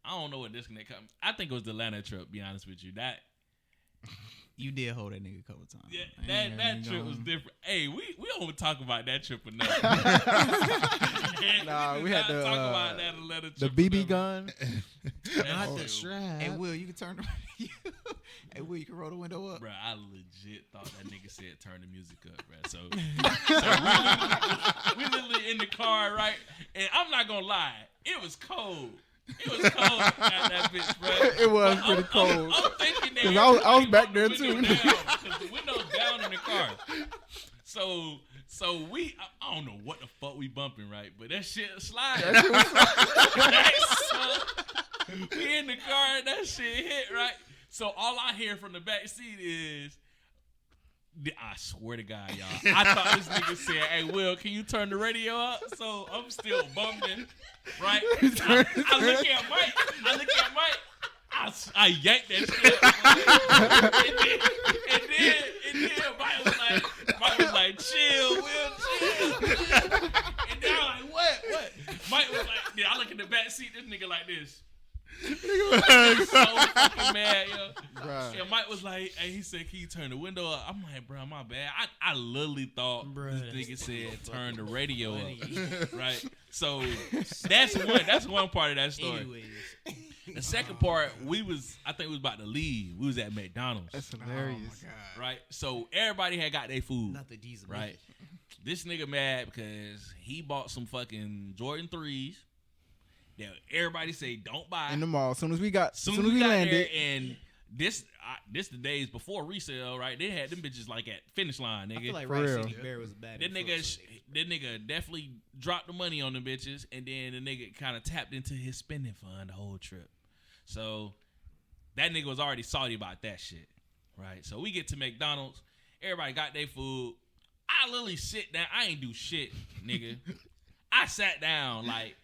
I don't know what disconnect come. I think it was the Atlanta trip. Be honest with you, that. You did hold that nigga a couple times. Yeah, that trip was different. Hey, we don't talk about that trip enough. Nah, we did had not the, talk about that Atlanta The trip BB enough. gun. Not Oh. the strap. Hey, Will, you can turn the Hey, Will, you can roll the window up. Bro, I legit thought that nigga said turn the music up, bro. So, we literally in the car, right? And I'm not gonna lie, it was cold. It was cold at that bitch, bro. It was But pretty cold. I'm thinking that 'Cause I was everybody back brought there the too. window down, 'cause the window's down in the car. So I don't know what the fuck we bumping, right? But that shit slide. So, we in the car and that shit hit, right? So all I hear from the back seat is, I swear to God, y'all, I thought this nigga said, "Hey, Will, can you turn the radio up?" So I'm still bumping, right? I look at Mike. I yanked that shit. and then Mike was like, chill, Will, chill. And then I'm like, what? Mike was like, then I look in the back seat, this nigga like this. So fucking mad, yo. Bruh. And Mike was like, hey, he said, can you turn the window up? I'm like, bro, my bad. I literally thought this nigga said turn the radio up. Right? So that's one part of that story. Anyways. The second part, I think we was about to leave. We was at McDonald's. That's hilarious. Right? So everybody had got their food. Not the diesel. Right? This nigga mad because he bought some fucking Jordan 3s that everybody say don't buy. In the mall. As soon as we got Soon as we got there, and this the days before resale, right? They had them bitches like at finish line, nigga. I feel like For Rice real. City Bear was a bad. That nigga definitely dropped the money on the bitches, and then the nigga kind of tapped into his spending fund the whole trip. So that nigga was already salty about that shit, right? So we get to McDonald's, everybody got their food. I literally sit down. I ain't do shit, nigga. I sat down like.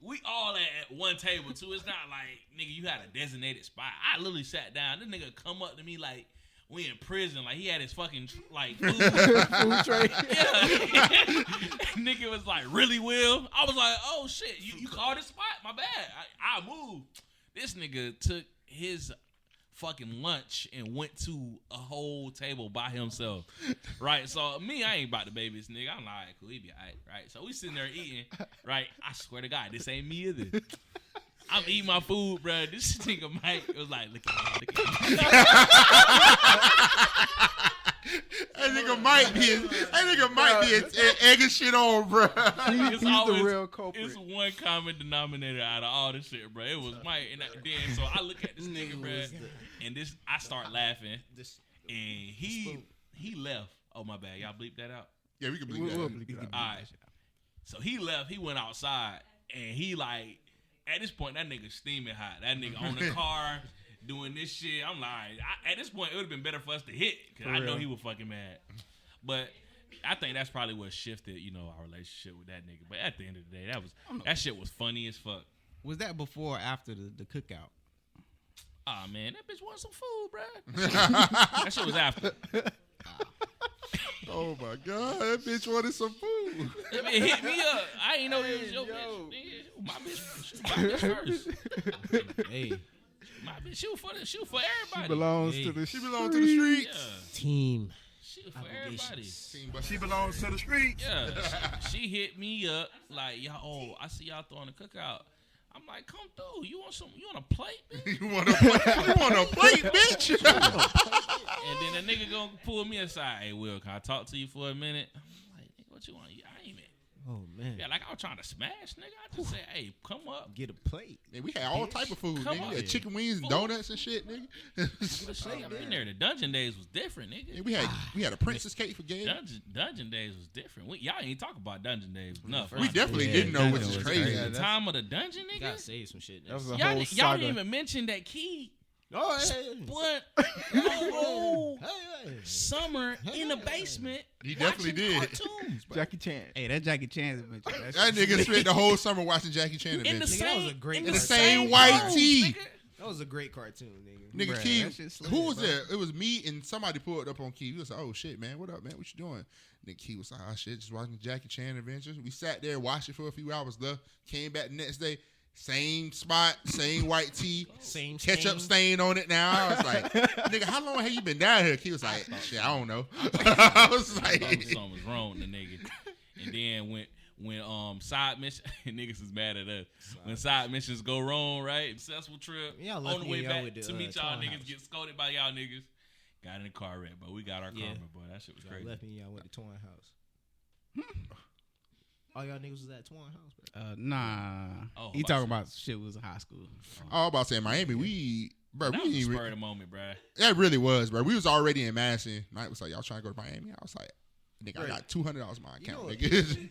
We all at one table too. It's not like, nigga, you had a designated spot. I literally sat down. This nigga come up to me like we in prison. Like he had his fucking like food. food tray. Yeah. Nigga was like, really, Will? I was like, oh shit, you called this spot? My bad. I moved. This nigga took his fucking lunch and went to a whole table by himself. Right? So me, I ain't about to baby this nigga. I'm like, all right, cool, he be all right. So we sitting there eating, right? I swear to God, this ain't me either. I'm eating my food, bro. This nigga Mike was like, look at me. That nigga might be egging shit on, bro. He's the real culprit. It's one common denominator out of all this shit, bro. It was Mike, and then so I look at this nigga, bro, and I start laughing, and he left. Oh my bad, y'all bleep that out. Yeah, we can believe that. We'll bleep it out. All right, so he left. He went outside, and he like at this point that nigga steaming hot. That nigga on the car. Doing this shit, I'm like, at this point, it would have been better for us to hit because I know he was fucking mad. But I think that's probably what shifted, our relationship with that nigga. But at the end of the day, that shit was funny as fuck. Was that before or after the cookout? Ah man, that bitch wanted some food, bro. That shit was after. Oh my God, that bitch wanted some food. That bitch hit me up. I ain't know it was your bitch. Nigga. My bitch first. Hey, My bitch, she was for everybody. She belongs Hey. to the She belong to the streets. Yeah, team. she was for everybody. But she belongs to the streets. Yeah, she hit me up like, y'all. I see y'all throwing a cookout. I'm like, come through. You want a plate, bitch? You want a plate, bitch? And then the nigga gonna pull me aside. Hey, Will, can I talk to you for a minute? I'm like, nigga, what you want? I ain't even. Oh man. Yeah, like I was trying to smash, nigga. I just said, hey, come up. Get a plate. Man, we had all type of food, Come nigga. on. We had chicken wings and donuts and shit, nigga. Just say I've been there. The dungeon days was different, nigga. Yeah, we had a princess cake for Gabe. Dungeon days was different. Y'all ain't talk about dungeon days enough. We definitely didn't know, which dungeon is was crazy. crazy. The time of the dungeon, You nigga. gotta say some shit. That was a Y'all, whole y'all saga. didn't even mention that Key Oh, spent a whole summer in the basement. He definitely watching did. Cartoons, bro. Jackie Chan. Hey, that Jackie Chan adventure. That nigga spent the whole summer watching Jackie Chan In the adventures. Nigga, that was same, a great in In the the same white clothes, tee. nigga. That was a great cartoon, nigga. Nigga, Bruh, Key, that shit slid, who was bro. there? It was me and somebody pulled up on Key. He was like, oh shit, man, what up, man? What you doing? Nigga, Key was like, oh shit, just watching Jackie Chan adventures. We sat there, watched it for a few hours, left, came back the next day, same spot, same white tee, Same ketchup stain. stain on it now. I was like, nigga, how long have you been down here? Key was like, shit, I don't know. I was like, Something was wrong with the nigga. And then when side mission niggas is mad at us. When side missions go wrong, right? Successful trip. Y'all On the lucky way y'all back with the, to meet y'all Twine niggas, House. get scolded by y'all niggas. Got in the car wreck, but we got our Yeah. karma, boy. That shit was Y'all crazy. left me. Y'all went to Twine House. All y'all niggas was at Twine House, bro. Nah. Oh, He about talking shit. about shit was in high school. oh, I'm about to say Miami, bro, That we was a didn't spur of the moment, bruh. that really was, bro. We was already in Madison. Mike was like, y'all trying to go to Miami? I was like, nigga, I Right. got $200 in my You know account, what? nigga.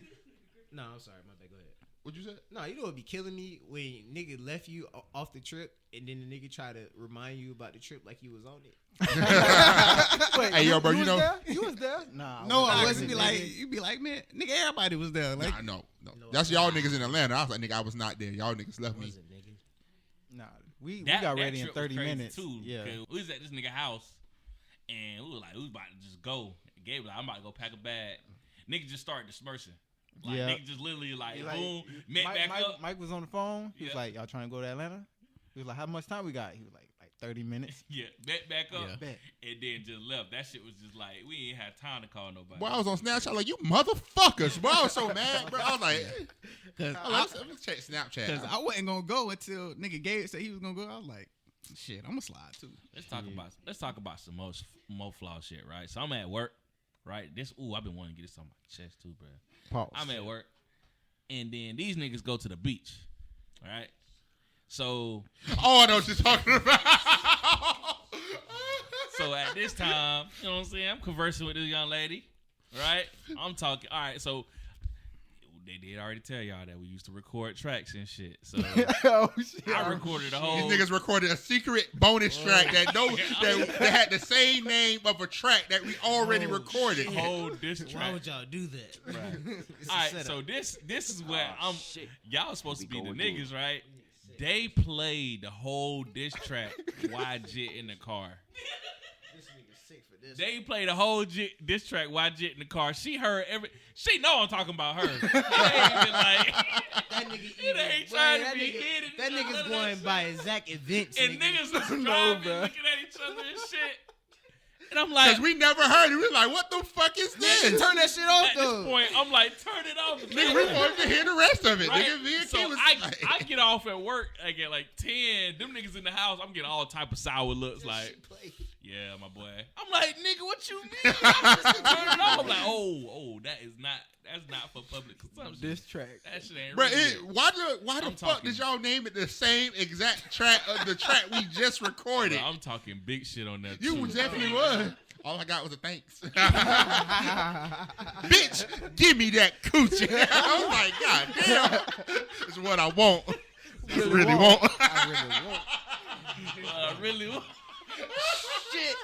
No, I'm sorry. My bad. Go ahead. What you said? No, you know what'd be killing me when nigga left you off the trip and then the nigga try to remind you about the trip like you was on it. Wait, Hey, yo, bro, you was know- there? You was there? Nah. No, I wasn't. wasn't be like, you be like, man, nigga, everybody was there. Like, Nah, no. That's y'all niggas in Atlanta. I was like, nigga, I was not there. Y'all niggas left me. Wasn't, nigga. Nah, we That got ready in trip was 30 crazy, minutes. too. Yeah. 'Cause we was at this nigga house, and we was about to just go. Gabe was like, I'm about to go pack a bag. Nigga just started dispersing. Like, Yeah. nigga just literally like, He boom, met Mike, back Mike, up. Mike was on the phone. He was Yeah. like, y'all trying to go to Atlanta? He was like, how much time we got? He was like 30 minutes. Yeah, met back up, Yeah. Bet. and then just left. That shit was just like, we ain't had time to call nobody. Boy, I was on Snapchat like, you motherfuckers. Boy, I was so mad, bro. I was like, cause let's check Snapchat. Cause I wasn't gonna go until nigga Gabe said he was gonna go. I was like, shit, I'm gonna slide too. Let's talk about some more flaw shit, right? So I'm at work, right? I've been wanting to get this on my chest too, bro. Pause. I'm at work, and then these niggas go to the beach, right? So Oh, I know what you're talking about. So at this time, you know what I'm saying? I'm conversing with this young lady, right? I'm talking. All right, so they did already tell y'all that we used to record tracks and shit. So Oh, shit. I recorded a whole. These niggas recorded a secret bonus track that had the same name of a track that we already recorded. whole diss Why track. would y'all do that? It's a All right, setup. so this is where Oh, I'm. shit. Y'all supposed to We be the go again. niggas, right? They played the whole diss track YJ in the car. This nigga sick for this. They played the whole diss track YJ in the car. She heard She know I'm talking about her. It ain't even like that nigga it ain't trying to be nigga, hidden. that None nigga's of going shit. by exact events. And nigga. niggas was driving, bro. looking at each other and shit. And I'm like, Because we never heard it. We like, what the fuck is this? Turn that shit off at though. this point, I'm like, turn it off. Nigga, we wanted to hear the rest of it. Right? Nigga, me and So Key was I get off at work. I get like 10. Them niggas in the house. I'm getting all type of sour looks. Like, yeah, my boy. I'm like, nigga, what you mean? I'm just turn it off. I'm like, oh, that's not for public consumption. This track. That shit ain't Bro, real. why the I'm fuck talking- did y'all name it the same exact track of the track we just recorded? Bro, I'm talking big shit on that. You too. definitely was. All I got was a thanks. Bitch, give me that coochie. I was like, God damn. It's what I want. Really want. I really want. Shit.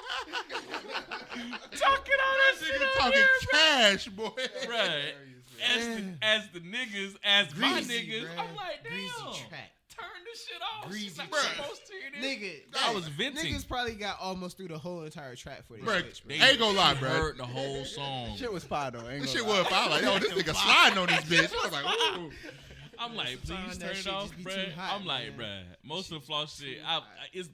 Talking all that shit Nigga on talking here, cash, boy. right? As the niggas, as my Greasy, niggas, bruh. I'm like, damn. Greasy track. Turn this shit off. Greasy She's like, track. I'm supposed to hear this. Nigga, I was venting. Niggas probably got almost through the whole entire track for this Bruh, switch, They bro. ain't gonna lie, bro. Heard the whole song. Shit was fire though. Ain't This gonna shit lie. was fire. Like, yo, this nigga sliding on this bitch. I was like, ooh. I'm like, please Sometimes turn that it shit off, just be bruh. too hot, I'm like, man. bruh. Most of the floss shit,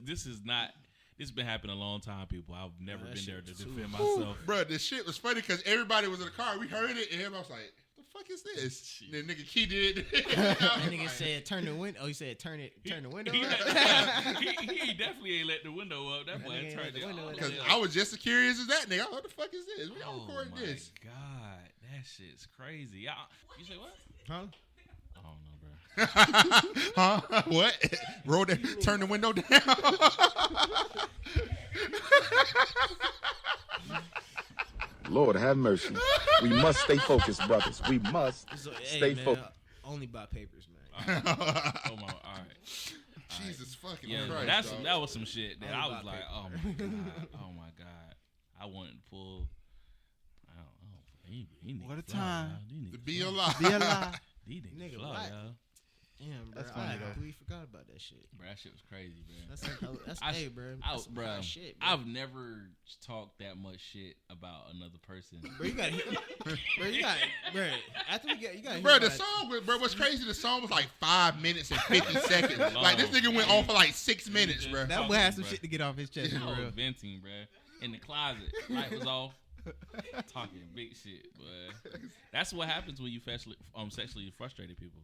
this is not. This been happening a long time, people. I've never that been there shit to was too defend myself. Bro, this shit was funny because everybody was in the car. We heard it, and everybody was like, the fuck is this? The nigga key did. That nigga said turn the window. Oh, he said turn the window. He, up. he definitely ain't let the window up. That boy nigga ain't let turned the it window all up. the Because way I up. was just as curious as that nigga. What the fuck is this? We all Oh recording my this. God, that shit's crazy. You say what? Huh? I don't know, bro. Huh? What? Roll that. Turn the window down. Lord have mercy. We must stay focused, brothers. We must stay man, focused. Only buy papers, man. Oh my, all right. Jesus fucking Yeah, Christ. dog. that was some shit that I Only was buy like, oh my god, oh my god. I wanted to pull. I don't. He need What a to fly, time. y'all. He need To to be fly. alive. Be alive. He need Nigga, to fly, what? y'all. Damn, bro. That's I funny, though. completely forgot about that shit. Bro, that shit was crazy, bro. That's I- hey, bro. I, That's some bro, high shit, bro. I've never talked that much shit about another person. Bro, you got, bro. After we get, you got. Bro, the song was, bro, what's crazy, the song was like 5 minutes and 50 seconds. Like, this nigga went on for like 6 minutes, bro. That boy had some shit to get off his chest. I For was real. venting, bro. In the closet, light was off, talking big shit, but that's what happens when you sexually frustrated people.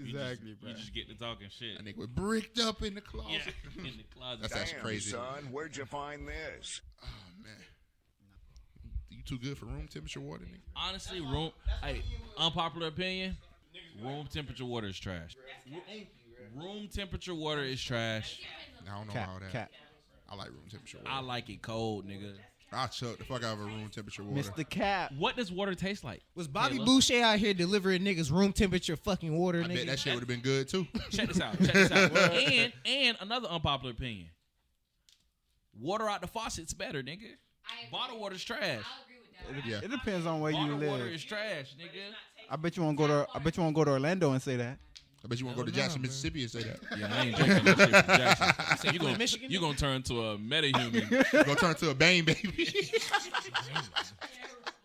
Exactly, You just get to talking shit. That nigga was bricked up in the closet. Yeah, in the closet. That's actually crazy. son, where'd you find this? Oh, man. You too good for room temperature water, nigga? Honestly, unpopular opinion, room temperature water is trash. Room temperature water is trash. I don't know Cat, all that. cat. I like room temperature water. I like it cold, nigga. I'll chuck the fuck out of a room temperature water. Mr. Cat. What does water taste like? Was Bobby Taylor? Boucher out here delivering niggas room temperature fucking water, I nigga? bet that shit would have been good, too. Check this out. Check this out. and another unpopular opinion. Water out the faucet's better, nigga. Bottled water's trash. I'll agree with that. Yeah. It depends on where you Bottled water live. is trash, nigga. I bet you won't go to Orlando and say that. I bet you want to go to Jackson, Mississippi and say that. Yeah, I ain't drinking that shit from Jackson. you going to Michigan? You gonna turn to a metahuman. You gonna turn to a Bane baby.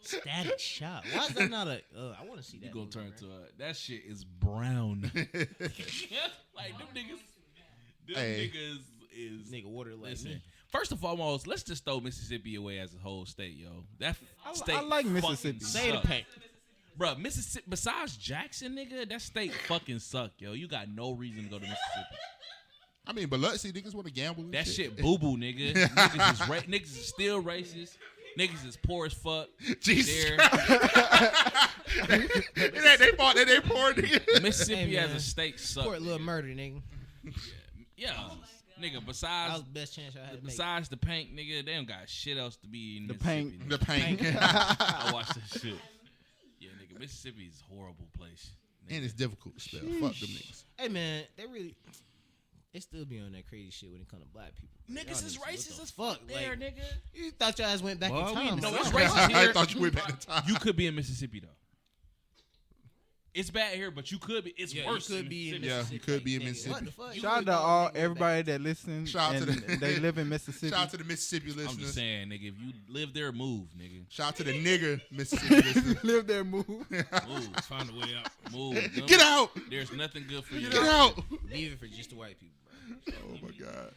Static Shock. Why is that not a? I want to see that. You gonna movie, turn bro. to a. That shit is brown. Like them niggas. Hey. Niggas is Nigga water like listen. me. First and foremost, let's just throw Mississippi away as a whole state, yo. That state. I like fucking Mississippi. Say the sucks. paint. Bro, Mississippi. Besides Jackson, nigga, that state fucking suck, yo. You got no reason to go to Mississippi. I mean, Biloxi niggas want to gamble. And That shit boo boo, nigga. Niggas is still racist. Niggas is poor as fuck. Jesus They're- they bought that they poor nigga. Mississippi Hey, as man. a state suck. Poor little murder, nigga. Yeah, nigga. That Besides was the best chance I had to make. Besides the paint, nigga, they don't got shit else to be in The Mississippi. paint. nigga. The paint. I watched that shit. Yeah, nigga, Mississippi is a horrible place. Nigga. And it's difficult to spell. Fuck them niggas. Hey man, they still be on that crazy shit when it comes to black people. Niggas Y'all is what racist the as fuck there, Like, nigga. you thought your ass went back Well, in we time. know or what's something. racist I here. thought you went back in time. You could be in Mississippi though. It's bad here, but you could be. It's Yeah, worse. you could be in Yeah, Mississippi. you could be in nigga. Mississippi. What the fuck? Shout out to all everybody that listens Shout out and to the- they live in Mississippi. Shout out to the Mississippi I'm listeners. just saying, nigga, if you live there, move, nigga. Shout out to the nigger Mississippi listeners. live there, move. Move. Find a way out. Move. Get out! There's nothing good for you. Get out! Leave it for just the white people, bro. Oh my God.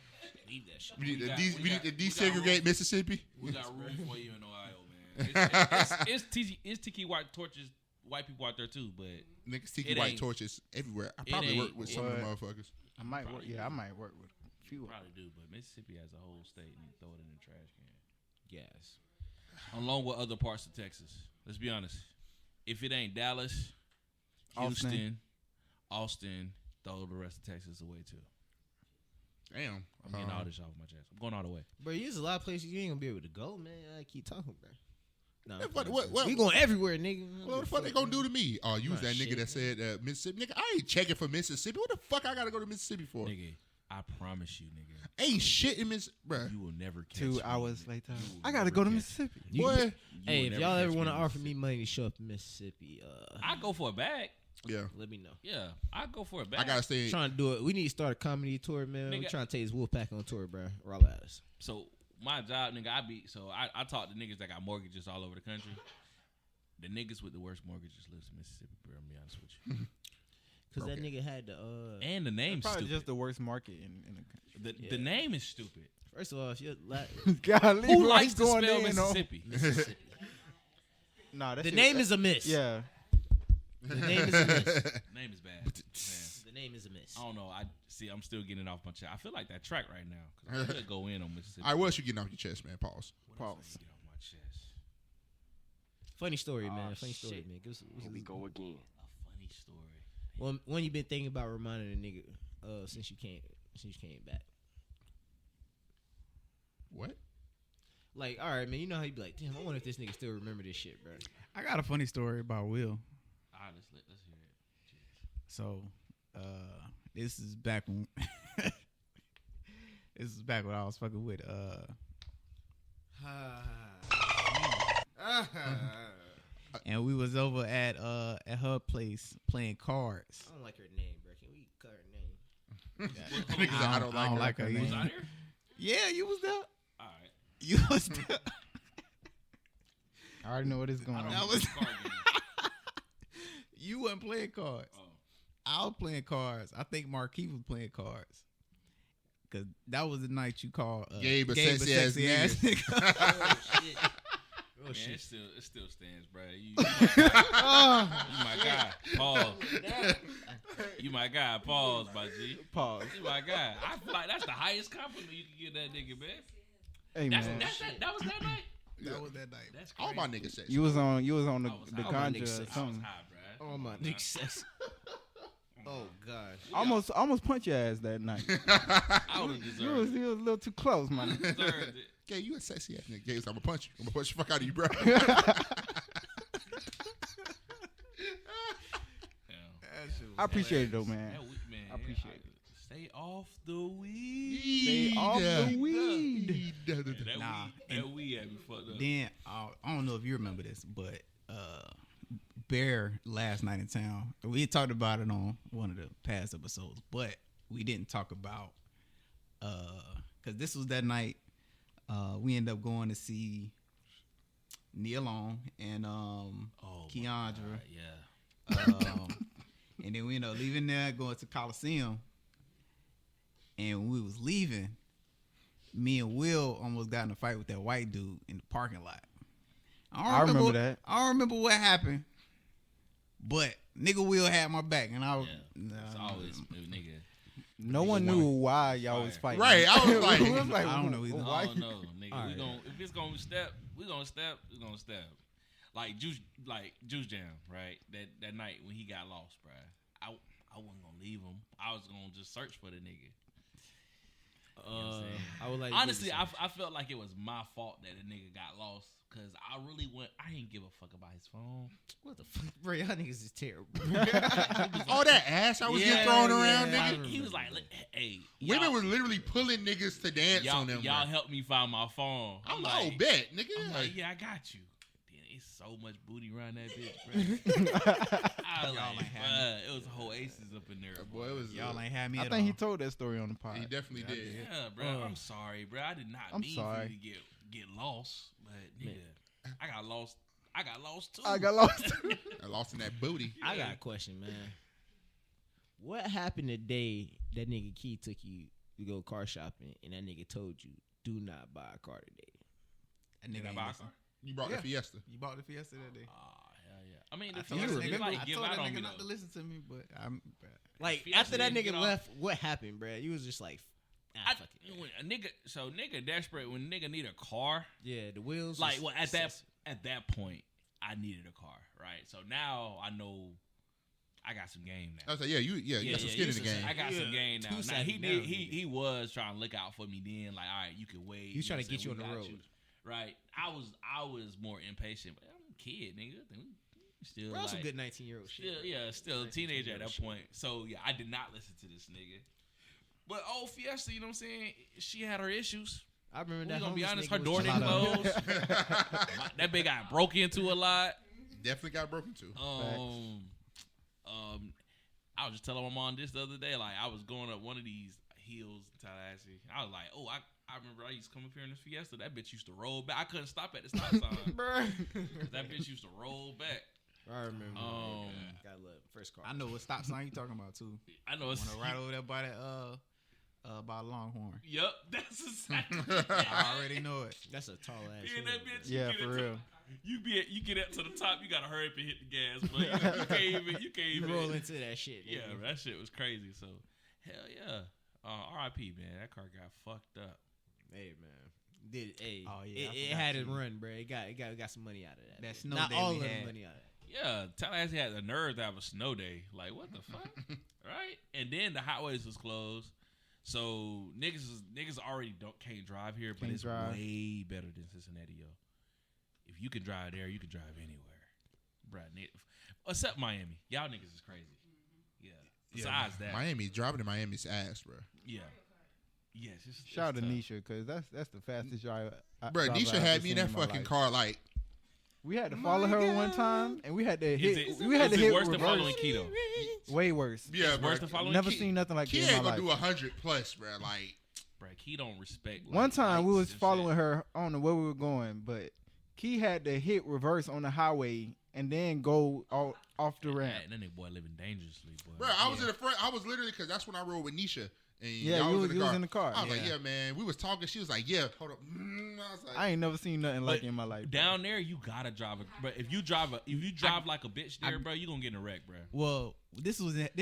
Leave that shit. We need to, got- we we need to got- we got desegregate Mississippi. We got room for you in Ohio, man. It's tiki white torches, white people out there too, but Niggas tiki It white ain't- torches everywhere. I it probably ain't- work with some of the motherfuckers. I might work. Yeah, I might work with a few. probably do. But Mississippi as a whole state, and throw it in the trash can. Yes. Along with other parts of Texas. Let's be honest. If it ain't Dallas, Austin. Austin, throw the rest of Texas away too. Damn. I'm getting all this off my chest. I'm going all the way. Bro, there's a lot of places you ain't gonna be able to go, man. I keep talking, bro. No, What- we going everywhere, nigga. What the fuck they gonna do to me? Oh, you was Nah, that nigga shit. that said Mississippi. Nigga, I ain't checking for Mississippi. What the fuck I gotta go to Mississippi for? Nigga, I promise you, nigga, Ain't shit in Mississippi. Bruh. you will never catch 2 me, hours nigga. later, You will I gotta never go to catch- Mississippi. You- Boy. you Hey, will if never y'all ever catch want to me in offer me Mississippi. money to show up in Mississippi, I go for a bag. Yeah. let me know. Yeah, I go for a bag. I gotta stay. Trying to do it. We need to start a comedy tour, man. We Nigga. trying to take this Wolfpack on tour, bro. Roll at us. So my job, nigga, I talk to niggas that got mortgages all over the country. The niggas with the worst mortgages lives in Mississippi, bro. I'm gonna be honest with you. Because that Okay. nigga had the. And the name's Probably stupid. just the worst market in the country. The name is stupid. First of all, if you're Golly, Who bro, likes he's to going spell in on- Mississippi? Nah, that the shit- name is a miss. Yeah, The name is a miss. Name is bad. The name is a miss. I don't know. I'm still getting it off my chest. I feel like that track right now. 'Cause I could go in on Mississippi. All right, what else you getting off your chest, man? Pause. What else I get off my chest? Funny story, man. Oh, Funny story, shit. man. Here we go again. A funny story. One you been thinking about reminding a nigga since you came back. What? Like, all right, man. You know how you be like, damn. I wonder if this nigga still remember this shit, bro. I got a funny story about Will. All right, let's hear it. Cheers. So, this is back when I was fucking with and we was over at her place playing cards. I don't like her name, bro. Can we cut her name? I don't like her. her You was name. out here? Yeah, you was there. All right. You was there. I already know what is going I don't on. know was- the card game. You wasn't playing cards. Oh. I was playing cards. I think Marquis was playing cards. Cause that was the night you called Gabe a sexy ass nigga. Oh shit. Oh Man, shit. it still stands, bro. You my guy. Pause. You my guy. Pause, my G. Pause. You my guy. I feel like that's the highest compliment you can give that nigga, man. Hey That was that night. That was that night. That's crazy. All my niggas sexy. You was on the I was the high. ganja or I was I was something. high, bro. Oh my nigga sex. Oh god. Almost punch your ass that night. I would have you deserved was it. a little too close, man. Deserved it. Gay, you a sexy ass nigga. Gay, so I'm gonna punch you. I'm gonna punch the fuck out of you, bro. Yeah. I appreciate it though, man. That weed, man. I appreciate it. Stay off the weed. Stay off the weed. Yeah, Nah, that weed had me fucked up. Then I don't know if you remember this, but Bear last night in town. We had talked about it on one of the past episodes, but we didn't talk about because this was that night. We ended up going to see Neil Long and Keandra. Yeah. And then we ended up leaving there, going to Coliseum. And when we was leaving, me and Will almost got in a fight with that white dude in the parking lot. I remember that. I don't remember what happened, but nigga Will had my back, and I was It's always nigga. No one knew why y'all was fighting. Right, I was like, We was I don't know either. why I don't know, nigga. All We right. gon' if it's gonna step, we gonna step. We gonna step. Like Juice Jam, right? That night when he got lost, bruh. I wasn't gonna leave him. I was gonna just search for the nigga. You know what I'm saying? I would like Honestly, I felt like it was my fault that the nigga got lost because I didn't give a fuck about his phone. what the fuck, bro? Y'all niggas is terrible. all that ass I was Yeah, getting thrown around, yeah. nigga. He was like, "Hey, Women y'all- was literally pulling niggas to dance y'all, on them. y'all bro. help me find my phone." I'm like, like, bet, nigga. I'm like, yeah, I got you. Then it's so much booty around that bitch, bro. I was Y'all like, ain't have bruh, it was a whole aces up in there, boy, it was. y'all ain't had me. I at think he all. told that story on the pod. He definitely did. Yeah, bro. I'm sorry, bro. I did not I'm mean sorry. for you to get lost, but nigga, I got lost. I got lost too. I got lost. I lost in that booty. I got a question, man. What happened the day that nigga Key took you to go car shopping and that nigga told you, do not buy a car today? That nigga Did I ain't buy a listen. car? You brought Yeah. the Fiesta. You bought the Fiesta that day. Oh hell yeah! I mean, I the told Fiesta, that nigga, everybody I give told out that on nigga me not to though. listen to me, but I'm. Like, Fiesta after that didn't get nigga off. left, what happened, bruh? You was just like, I, fuck it. when a nigga desperate when nigga need a car. Yeah, the wheels. Like, was well, at excessive. that point, I needed a car, right? So now I know I got some game now. I was like, you got some skin in the game. I got some game now. Now two-sided he now, did. nigga. He was trying to look out for me then. Like, all right, you can wait. He was trying know to what I'm get you saying? on the We got road. right? I was more impatient, but I'm a kid, nigga. Still, Bro, that's some like, good 19-year-old shit. still a teenager at that point. So yeah, I did not listen to this nigga. But old Fiesta, you know what I'm saying? She had her issues. I remember We that. gonna be homeless honest, nigga her door was didn't just- close. That bitch got broke into a lot. Definitely got broken too. I was just telling my mom this the other day. Like, I was going up one of these hills in Tallahassee. I was like, oh, I remember I used to come up here in this Fiesta. That bitch used to roll back. I couldn't stop at the stop sign. That bitch used to roll back. I remember. Um, Got love. First car. I know what stop sign you talking about too. I know it's Wanna right over there by that by Longhorn. Yup, that's exactly. I already know it. That's a tall ass. Me and hill, that bitch. Yeah, get for into- real. You get up to the top, you gotta hurry up and hit the gas, but you can't even roll into that shit. Yeah, nigga. that shit was crazy. So hell yeah, R.I.P. man. That car got fucked up. Hey man, Oh, yeah, I it forgot had its too. run, bro. It got some money out of that. That bitch. snow Not day all we of the had. money out of that. Yeah, Tallahassee had the nerve to have a snow day. Like what the fuck, right? And then the highways was closed, so niggas already can't drive here, but Can't it's drive. way better than Cincinnati, yo. If you can drive there, you can drive anywhere, bruh. Except Miami, y'all niggas is crazy. Yeah. Besides that, Miami driving in Miami's ass, bro. yeah. Yes. Shout out to tough. Nisha, because that's the fastest drive. Bro, Nisha had me in that fucking car like. We had to follow her one time, and we had to Is hit. it, we had is to it hit worse than reverse. following keto? Way worse. Yeah, It's bro. worse than following Never Key. seen nothing like He that in ain't my gonna life. do 100 plus, bro. Like, Bruh, Key don't respect. Like, One time we lights was and following shit. her. I don't know where we were going, but Key had to hit reverse on the highway and then go off the ramp. Man, that nigga boy living dangerously, boy. bro, I was in the front. I was literally because that's when I rode with Nisha. And Yeah, y'all you was was in the car. I was like, Yeah. yeah, man. We was talking. She was like, yeah, hold up. I was like, I ain't never seen nothing like But it in my life. bro. down there, you gotta drive. But if you drive like a bitch there, bro, you gonna get in a wreck, bro. Well, this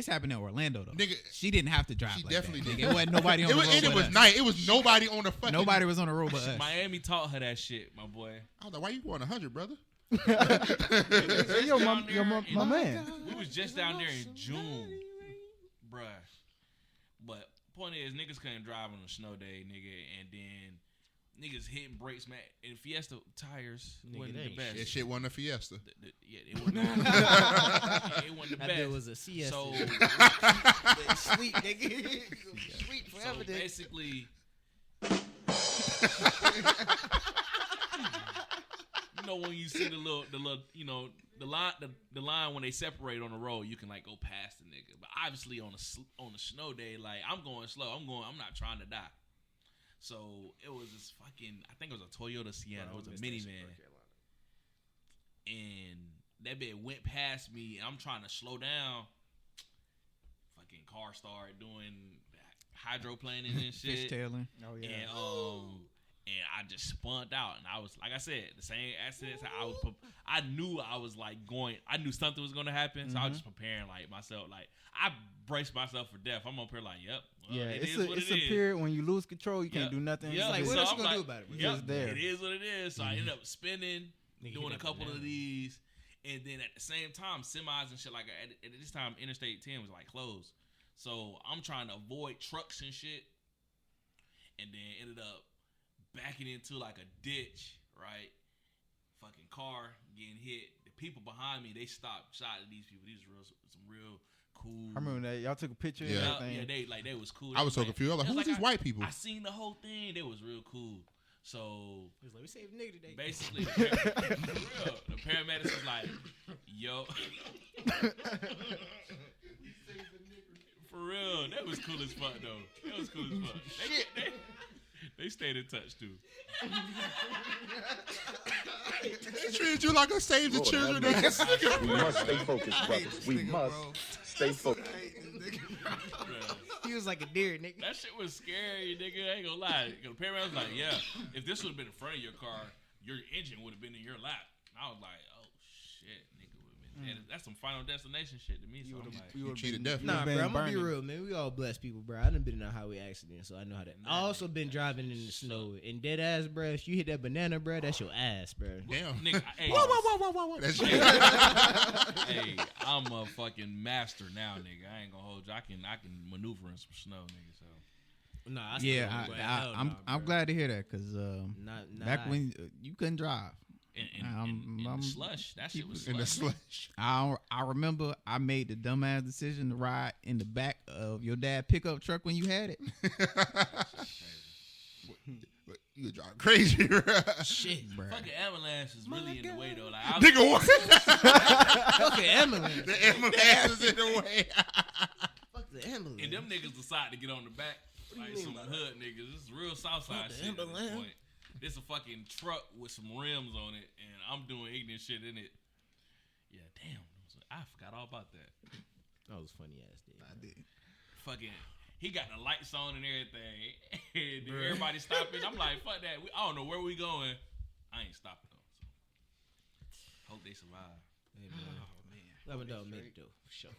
happened in Orlando though. Nigga, She didn't have to drive. she like definitely that. did. Nigga, it wasn't nobody on it the was, road. and it but was us. night. It was nobody on the fucking. Nobody was on the road but us. Miami taught her that shit, my boy. I was like, why you going 100, brother? Hey, yo, Down there my in- man. We was just down there in June, bruh. But point is, niggas couldn't drive on a snow day, nigga, and then niggas hitting brakes, man. And Fiesta tires Nigga, wasn't that the ain't best. That shit wasn't a Fiesta. Yeah, it wasn't. It wasn't the That best. bit was a siesta. So, Sleep, nigga. Sleep so forever, nigga. basically, you know when you see the little, you know, the line when they separate on the road, you can like go past the nigga. But obviously on a snow day, like I'm going slow. I'm not trying to die. So it was this fucking, I think it was a Toyota Sienna. It was a minivan. And that bit went past me, and I'm trying to slow down. Fucking car started doing hydroplaning and shit. Fishtailing. Oh yeah. And I just spun out, and I was like I said, the same accidents. I knew I was like going. I knew something was going to happen, so I was just preparing like myself. Like I braced myself for death. I'm up here like, yep. Well, Yeah, it it's is what a it is. period when you lose control, you can't Yep. do nothing. Yeah, like, It's what just- else you I'm gonna do about it? It's Yep, just there. it is what it is. So I ended up spinning, Nigga, doing hit a that couple banana. of these, and then at the same time, semis and shit like at this time, Interstate 10 was like closed. So I'm trying to avoid trucks and shit, and then ended up backing into like a ditch, right? Fucking car getting hit. The people behind me, they stopped, shot at these people. These were some real cool. I remember that y'all took a picture Yeah. and Yeah, everything. they was cool. I was so like, confused. I was like, it who was these white people? I seen the whole thing. They was real cool. So He was like, we saved a nigga today. basically, for real, the paramedics was like, yo. For real, that was cool as fuck though. That was cool as fuck. They stayed in touch too. They treated you like a save the Lord, children. have ass mercy. nigga. We must stay focused, brothers. We must stay focused. Bruh. He was like a deer, nigga. That shit was scary, nigga. I ain't gonna lie. The paramedics was like, yeah, if this would have been in front of your car, your engine would have been in your lap. And I was like, oh shit, nigga would have been dead. That's some Final Destination shit to me. So I'm like, You cheated death. Nah, been bro, I'm gonna be burning. real, man. We all blessed people, bro. I done been in a highway accident, so I know how that. I also been driving in the snow. And dead ass, bro, if you hit that banana, bro, that's your ass, bro. Damn. nigga, hey, Whoa. That shit. hey, I'm a fucking master now, nigga. I ain't gonna hold you. I can maneuver in some snow, nigga. So Nah, I still Yeah, don't, bro. Hell I'm nah, bro. glad to hear that because Not back I. when you couldn't drive, in the slush, that shit was In the slush. slush. I remember I made the dumbass decision to ride in the back of your dad's pickup truck when you had it. But you drive crazy, bro. Shit, Bruh. Fucking ambulance is really in the way though. Like, Nigga, what? fucking ambulance. The ambulance is in the way. Fuck the ambulance. and them niggas decide to get on the back like some hood niggas. This is real Southside the shit at this ambulance? point. This a fucking truck with some rims on it, and I'm doing ignorant shit in it. Yeah, damn. I forgot all about that. That was funny ass, dude. I did. Fucking, he got the lights on and everything. And then everybody stopping. I'm like, fuck that. I don't know where we going. I ain't stopping though. they survive. Hey, man. Let me know, make it though, for sure.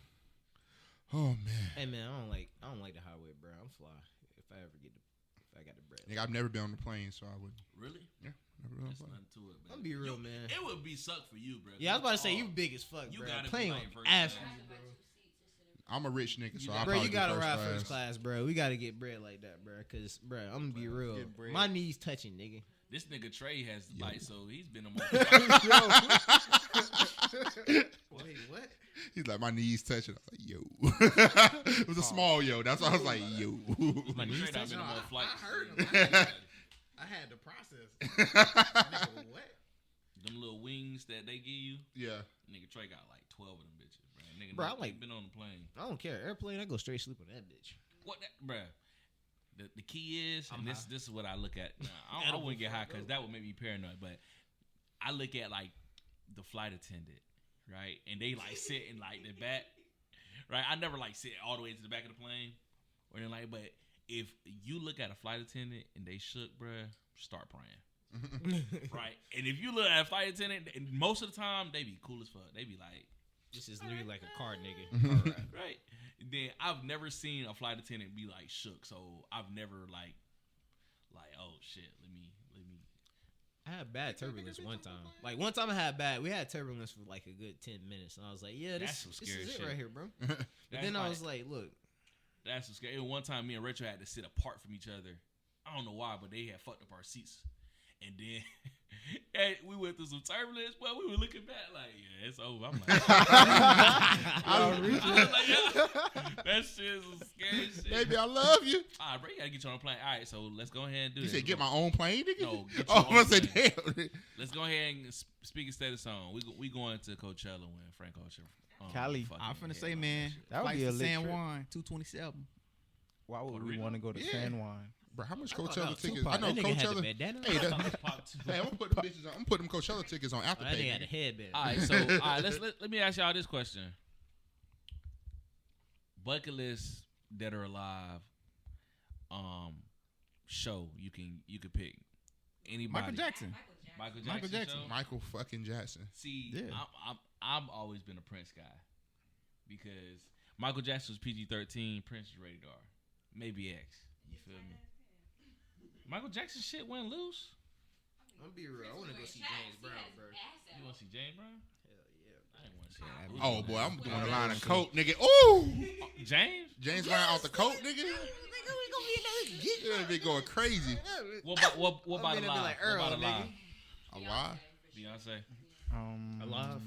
Oh man. Hey man, I don't like the highway, bro. I'm fly. If I got the bread. Nigga, I've never been on the plane, so I wouldn't. Really? Yeah, never been on There's the plane. nothing to it, man. I'm be real, man. It would be suck for you, bro. Yeah, I was about to say you big as fuck, You bro. gotta be Playing like on first ass, class. I'm a rich nigga, so I bro. probably You gotta do ride first first class, bro. We gotta get bread like that, bro. Cause, bro, I'm gonna be real. Get bread. My knees touching, nigga. This nigga Trey has like, so he's been on my. Wait, what? He's like, my knees touching. I was like, yo. It was a small yo. That's why I was like, yo. My knees Trey done been touching. on more flights. I heard him. I had the process. Nigga, what? Them little wings that they give you. Yeah. Nigga Trey got like 12 of them bitches, bro. Nigga, Bro, I never like- been on the plane. I don't care. Airplane, I go straight sleep on that bitch. What that, bruh? The key is, and this is what I look at. Nah, I wouldn't get high because that would make me paranoid. But I look at like the flight attendant, right? And they like sit in like the back, right? I never like sit all the way to the back of the plane, or then like. But if you look at a flight attendant and they shook, bruh, start praying. Right? And if you look at a flight attendant, and most of the time they be cool as fuck. They be like, This is literally like a car, nigga. right? Then I've never seen a flight attendant be like shook, so I've never like oh shit, let me. I had bad turbulence one time. Like one time we had turbulence for like a good 10 minutes, and I was like, yeah, That's this some is scary it shit. right here, bro. But That's then I like- was like, look, That's what's scary. One time, me and Rachel had to sit apart from each other. I don't know why, but they had fucked up our seats, and then and we went through some turbulence. But we were looking back like, yeah, it's over. I'm like, I was like, yeah, that shit is some scary shit. Baby, I love you. All right, bro, you gotta get you on a plane. All right, so let's go ahead and do You this. said get bro. my own plane, nigga? No, get Oh, your I own was say, plane. damn. Let's go ahead and speak instead of song. We going to Coachella when Frank Ocean. Cali. fucking I'm finna say, headline man, shit. That would flights be a to lit San trip. Juan, 227. Why would Puerto we Rico? want to go to Yeah. San Juan? Bro, how much I thought that Coachella was tickets? Tupac. I know That nigga had the Coachella. bandana. Hey, that, Pop two. hey, I'm gonna put them bitches on. I'm gonna put them Coachella tickets on Oh, that Afterpay. nigga had a nigga. headband. All right, so let me ask y'all this question: bucket list dead or alive, show you could pick anybody. Michael Jackson. Michael Michael Jackson. show? Michael fucking Jackson. See, Yeah. I've always been a Prince guy because Michael Jackson was PG-13, Prince was rated R, maybe X. You feel me? Michael Jackson shit went loose. I'm gonna be real. I want to go see James Brown, bro. You want to see James Brown? Hell yeah. I didn't want to see that. Oh boy, I'm doing a line of coke, nigga. Ooh, James? James Brown out the coke, nigga. Yeah, be going crazy. What about I'm gonna be alive? like Earl, what about alive? nigga. Alive? Beyonce. Alive.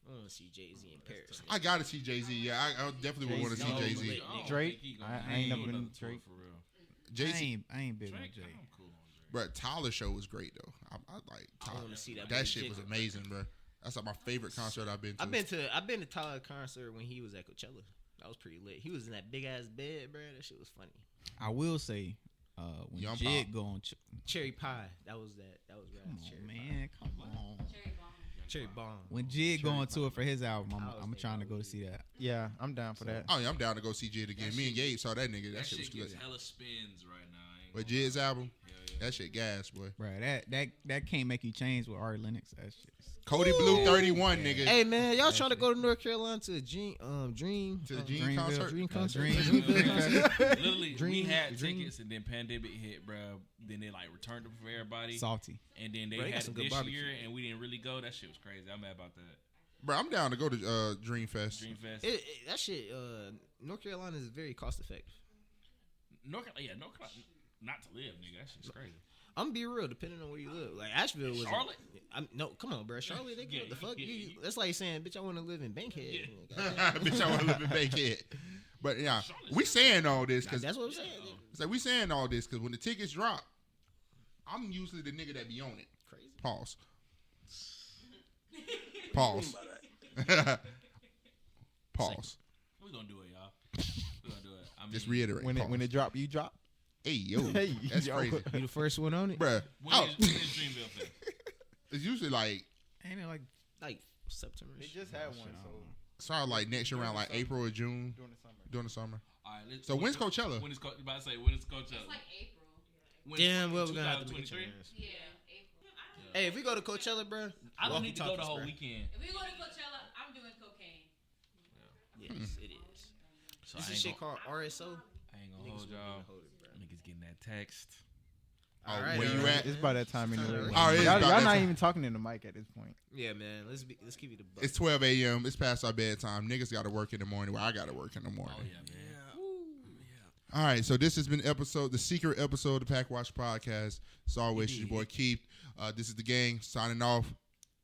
I want to see Jay-Z in Paris. I gotta see Jay Z. Yeah, I definitely would want to see No, Jay but Z. lit. Drake? I ain't never been Drake. For real. Jay Z, I ain't big on Drake, Jay. I'm cool on Drake. bro. Tyler show was great though. I like I Tyler. want to see that. That boy shit was Jigga. amazing, bro. That's like my favorite concert I've been to. I've been to Tyler concert when he was at Coachella. That was pretty lit. He was in that big ass bed, bro. That shit was funny. I will say, when Young Jig Pop. go on, Cherry pie. That was rad. come Cherry on, pie. man, come on. Cherry bomb. When Jig go Cherry on tour pie. for his album, I was I'm trying to go to thinking see that. Yeah, I'm down for that. Oh yeah, I'm down to go see Jid again. That Me and shit- Gabe saw that nigga. That, That shit was shit good. gets hella spins right now. I ain't But gonna Jid's lie. album, Hell yeah. that shit gas, boy. Bro, that can't make you change with Ari Lennox. That shit. Cody Blue 31, nigga. Hey man, y'all trying to go to North Carolina to a Dream To the Gene Dreamville. concert. Dream concert? Dream. Literally, we Dream- had Dream- tickets and then pandemic hit, bro. Then they like returned them for everybody, Salty. and then they Bro, they got had some it good this barbecue. year, and we didn't really go. That shit was crazy. I'm mad about that. Bro, I'm down to go to Dream Fest. Dreamfest, That shit. North Carolina is very cost effective. North Carolina, not to live, nigga. That shit's crazy. I'm gonna be real, depending on where you live. Like Asheville was Charlotte? No, come on, bro. Charlotte, they Yeah, what the fuck? yeah, You, yeah. that's like saying, bitch, I want to live in Bankhead. Bitch, I want to live in Bankhead. But yeah, we saying all this because That's what I'm saying. it's like we saying all this because when the tickets drop, I'm usually the nigga that be on it. Crazy. Pause. Pause. Pause. We gonna do it, y'all. We gonna do it. I mean, Just reiterate. When pause. it drop, you drop. Hey yo, Hey, that's yo. crazy, You the first one on it? bruh. when Oh, is Dreamville Fest? it's usually like Ain't it like Like September. They just had one, so start like next year around like April or June during the summer. during the summer. All right, let's, So when's Coachella? When is about to say when is Coachella? It's like April. When Damn, well, we're gonna have to make 2023? sure. Yeah, April. Hey, if we go to Coachella, bro, I don't need to go the walkie-talkies, whole bro. weekend. If we go to Coachella, I'm doing cocaine. Yes, it is. So This I is ain't shit gonna, called RSO. I ain't gonna hold Niggas y'all. gonna hold it, bro. Niggas getting that text. All right, where all you right. at? It's by that time anyway. All right. All right, it's Y'all, about y'all that not time. even talking in the mic at this point. Yeah, man. Let's keep it a buck. It's 12 a.m. It's past our bedtime. Niggas got to work in the morning. Well, I got to work in the morning. Oh yeah, man. All right, so this has been the secret episode of the PackWatch podcast. As always, your boy Keith. This is the gang signing off.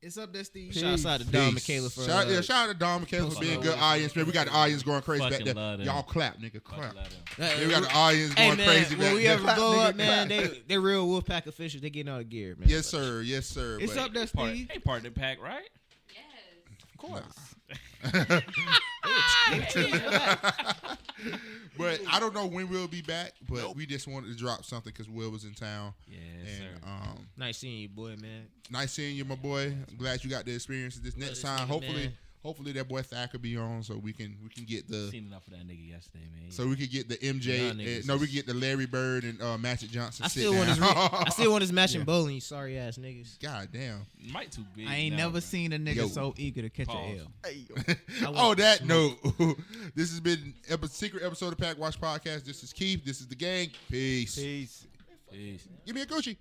It's up there, Steve. Shouts out to Don Peace. Michaela for shout out to Don Michaela for being a good audience, man. We got the audience going crazy back Fucking there. love them. Y'all clap, nigga, clap. Fucking love them. Yeah, we got the audience Hey going man, crazy when back we there. ever blow Nigga, up, man, clap. they real Wolfpack officials. They getting all the gear, man. Yes, sir. Yes, sir. It's But- up there, Part, Steve. they part of the pack, right? Yes. Of course. But I don't know when we'll be back. But we just wanted to drop something because Will was in town. Yes, And sir. Nice seeing you, boy, man. nice seeing you, my boy. I'm glad you got the experience this next this time. nigga, man. Hopefully that boy Thad could be on so we can get the Seen enough of that nigga yesterday, man. so we could get the MJ. Y'all niggas No, we is- could get the Larry Bird and Magic Johnson. I sit still want down. his I still want his matching bowling, you sorry ass niggas. God damn. Might too big. I ain't now, never bro. seen a nigga Yo. so eager to catch Pause. a L. On that note, this has been secret episode of PackWatch Podcast. This is Keith. This is the gang. Peace. Peace. Peace. Give me a Gucci.